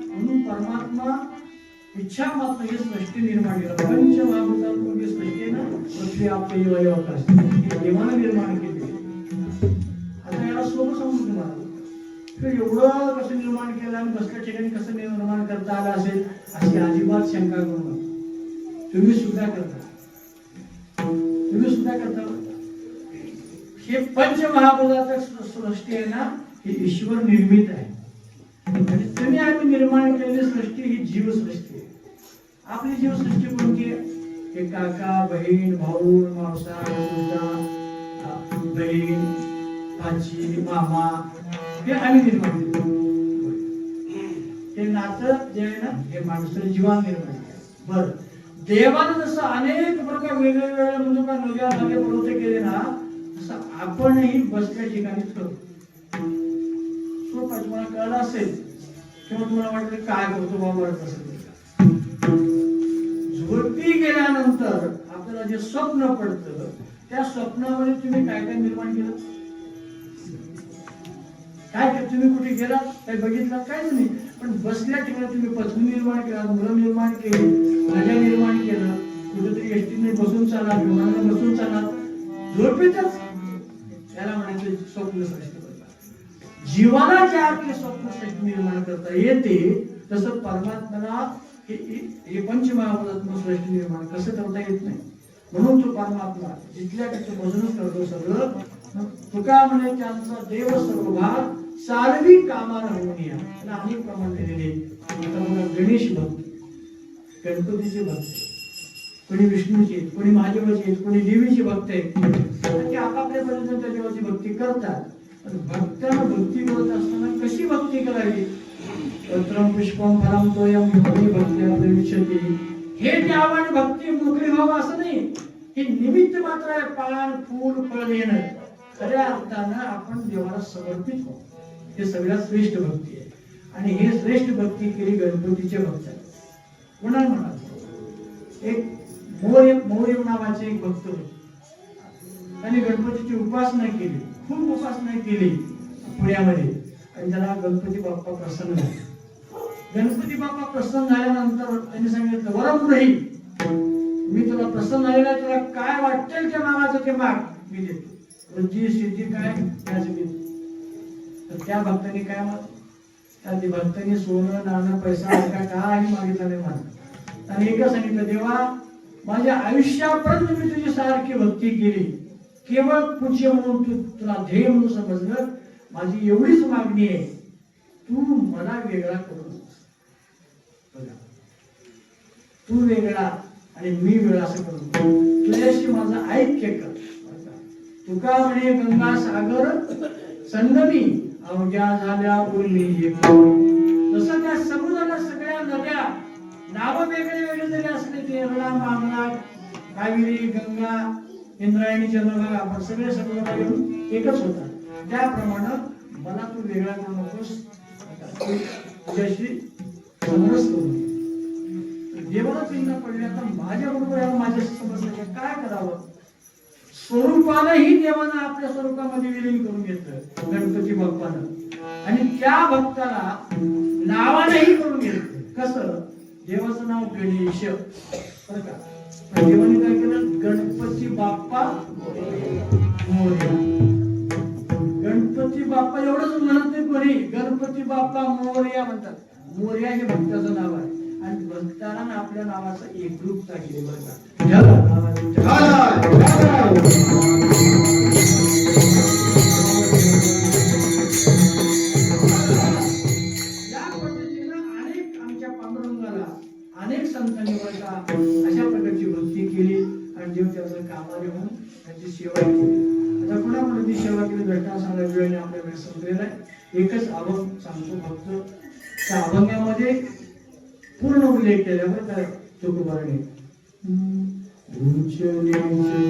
म्हणून परमात्मा इच्छा मात्र हे सृष्टी निर्माण केलं. पंचमहाभूतात्मक सृष्टी आहे ना, पृथ्वी आपले वय आकाश देवाने निर्माण केले. आता याला सोपं समजून तुम्हाला एवढं कसं निर्माण केलं आणि बसल्या ठिकाणी कसं निर्माण करता आलं असेल अशी अजिबात शंका करू नका. तुम्ही सुद्धा करता, तुम्ही सुद्धा करता. हे पंचमहाभूतात्मक सृष्टी आहे ना, ही ईश्वर निर्मित आहे. आणि तुम्ही आम्ही निर्माण केलेली सृष्टी ही जीवसृष्टी आहे. आपली जीवसृष्टी कोणती आहे? हे काका, बहीण, भाऊ, मावसा, बहीण, आजी, मामा हे आम्ही निर्माण केलं. हे नातं जे आहे ना, हे माणसाने जीवान निर्माण केलं. बरं, देवानं जसं अनेक प्रकार वेगवेगळ्या म्हणजे का नद्या नद्या पर्वत केले ना, आपणही बसल्या ठिकाणीच करतो. सोपं तुम्हाला कळलं असेल किंवा तुम्हाला वाटतं काय करतो बाबा वाटत असेल. झोपी गेल्यानंतर आपल्याला जे स्वप्न पडतं त्या स्वप्नामध्ये तुम्ही काय काय निर्माण केलं, काय तुम्ही कुठे गेलात, काय बघितलं, काहीच नाही. पण बसल्या ठिकाणी तुम्ही पत्नी निर्माण केला, मुलं निर्माण केली, नद्या निर्माण केलं, कुठेतरी एसटीने बसून चाला, विमानाने बसून चाला, झोपेतच त्याला म्हणायचं स्वप्न सृष्टी. जीवाला ज्या आपले स्वप्न सृष्टी निर्माण करता येते तसं परमात्म्याला हे पंचमहाभूतात्मक सृष्टी निर्माण कसं करता येत नाही. म्हणून तो परमात्मा जिथल्या तिथे बसूनच करतो सगळं. तुका म्हणे त्यांचा देव सर्व भार सार्वी कामार होऊन या. अनेक प्रमाण दिलेले. आता बघा, गणेश भक्त, गणपतीचे भक्त, कोणी विष्णूचे, कोणी महादेवाचे, कोणी देवीचे भक्त आहेत. ते आपापल्या पद्धतीने त्या देवाची भक्ती करतात. पण भक्ताला भक्ती करत असताना कशी भक्ती करावी पत्रं पुष्पं फलं तोयं योनि भक्त्या प्रविशति. हे त्यावर भक्ती मोकळी व्हावं असं नाही, हे निमित्त मात्र आहे. पान फूल फळ देणं. खऱ्या अर्थानं आपण देवाला समर्पित हो, हे सगळ्यात श्रेष्ठ भक्ती आहे. आणि हे श्रेष्ठ भक्ती केली गणपतीचे भक्त. कोणा म्हणा एक मोर नावाचे एक भक्त होते. त्यांनी गणपतीची उपासना केली, खूप उपासना केली पुण्यामध्ये, आणि त्याला गणपती बाप्पा प्रसन्न झाले. गणपती बाप्पा प्रसन्न झाल्यानंतर त्यांनी सांगितलं, वरमग्रही, मी तुला प्रसन्न झालेला, तुला काय वाटेल त्या मागाचं ते माग, मी देतो. वृद्धी सिद्धी काय त्याचं देतो. तर त्या भक्तांनी काय त्या भक्तांनी सोनं नाणं पैसा काही मागितलं नाही मला. आणि एकच सांगितलं, देवा माझ्या आयुष्यापर्यंत मी तुझी सारखी भक्ती केली, केवळ पूज्य म्हणून तुला ध्येय म्हणून समजलं. माझी एवढीच मागणी आहे, तू मला वेगळा करू नकोस. तू वेगळा आणि मी वेगळा असं करू, तुझ्याशी माझं ऐक्य कर. तुका म्हणे गंगा सागर संगमी अवघ्या झाल्या उरली. तसं त्या समुद्राला सगळ्या नद्या नाव वेगळे वेगळे जरी असले, केरळा, मामला, कावेरी, गंगा, इंद्रायणी, चंद्रभागा, आपण सगळे समुद्र घेऊन एकच होता. त्याप्रमाणे मला तू वेगळा करू नकोस, तुझ्याशी समरस करू. देवाला चिंता पडली, आता माझ्या बरोबर माझ्याशी समजलं काय करावं. स्वरूपानंही देवानं आपल्या स्वरूपामध्ये विलीन करून घेतलं गणपती बाप्पानं, आणि त्या भक्ताला नावानंही करून घेतलं. कसं? देवाचं नाव गणेश, बरं का. देवाने काय केलं? गणपती बाप्पा मोरया. गणपती बाप्पा एवढंच म्हणत नाही कोणी, गणपती बाप्पा मोरया म्हणतात. मोरया हे भक्ताचं नाव आहे, आणि भक्ताला आपल्या नावाचं एकरूपता केली. बरं का. अनेक संतांनी अशा प्रकारची भक्ती केली, आणि देव त्याचं कामाने होऊन त्याची सेवा केली. आता कोणाकडे सेवा केली घटना सांगायला वेळेने आपल्या वेळ संपलेला आहे. एकच अभंग सांगतो फक्त. त्या अभंगामध्ये पूर्ण उल्लेख केल्यावर त्या तुकोबाने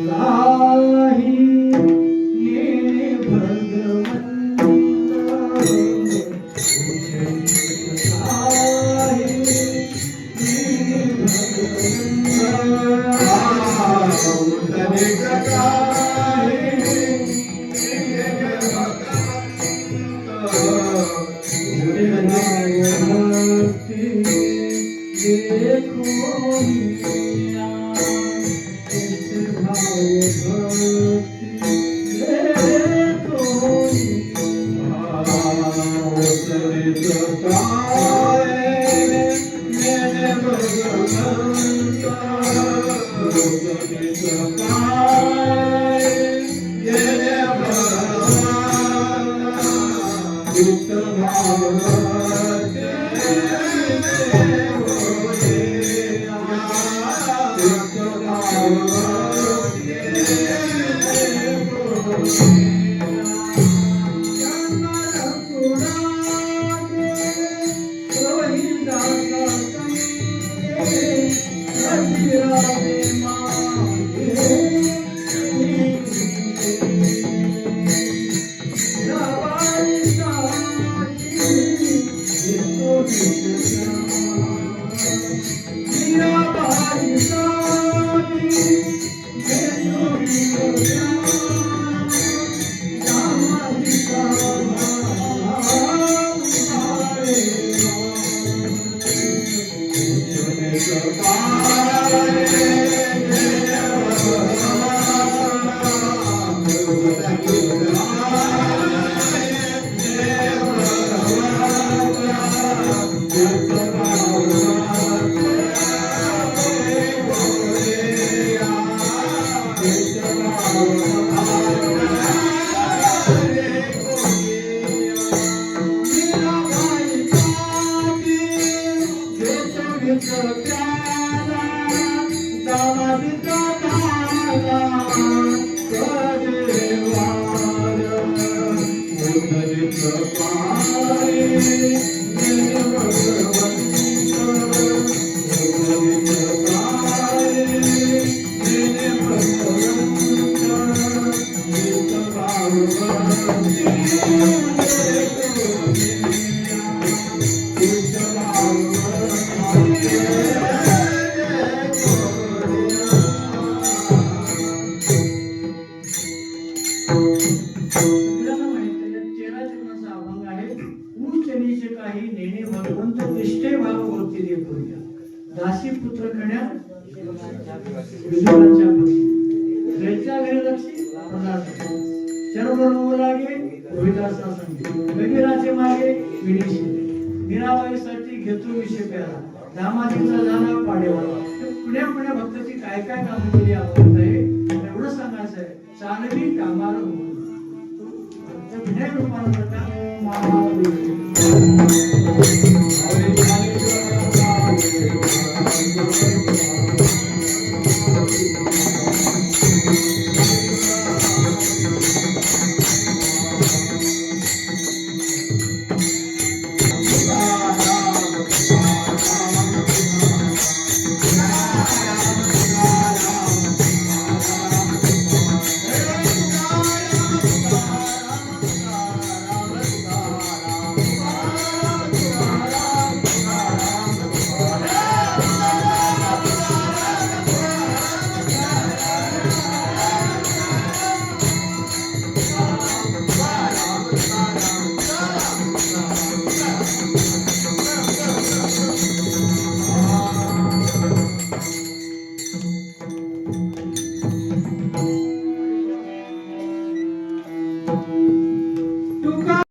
Bye. दासी पुत्र कन्या विदुरांच्या पती घरच्या घरी लक्ष्मी पदार्थ चरण होऊ लागे रोहिदासा संगी कबीराचे मागे विडेशी मीराबाईसाठी घेतो विषय प्याला दामाजीचा झाला पाडेवाला पुण्या पुण्या भक्ताची काय काय कामं केली आवडत आहे एवढं सांगायचं आहे चालवी कामाला होऊन विनय रूपांतर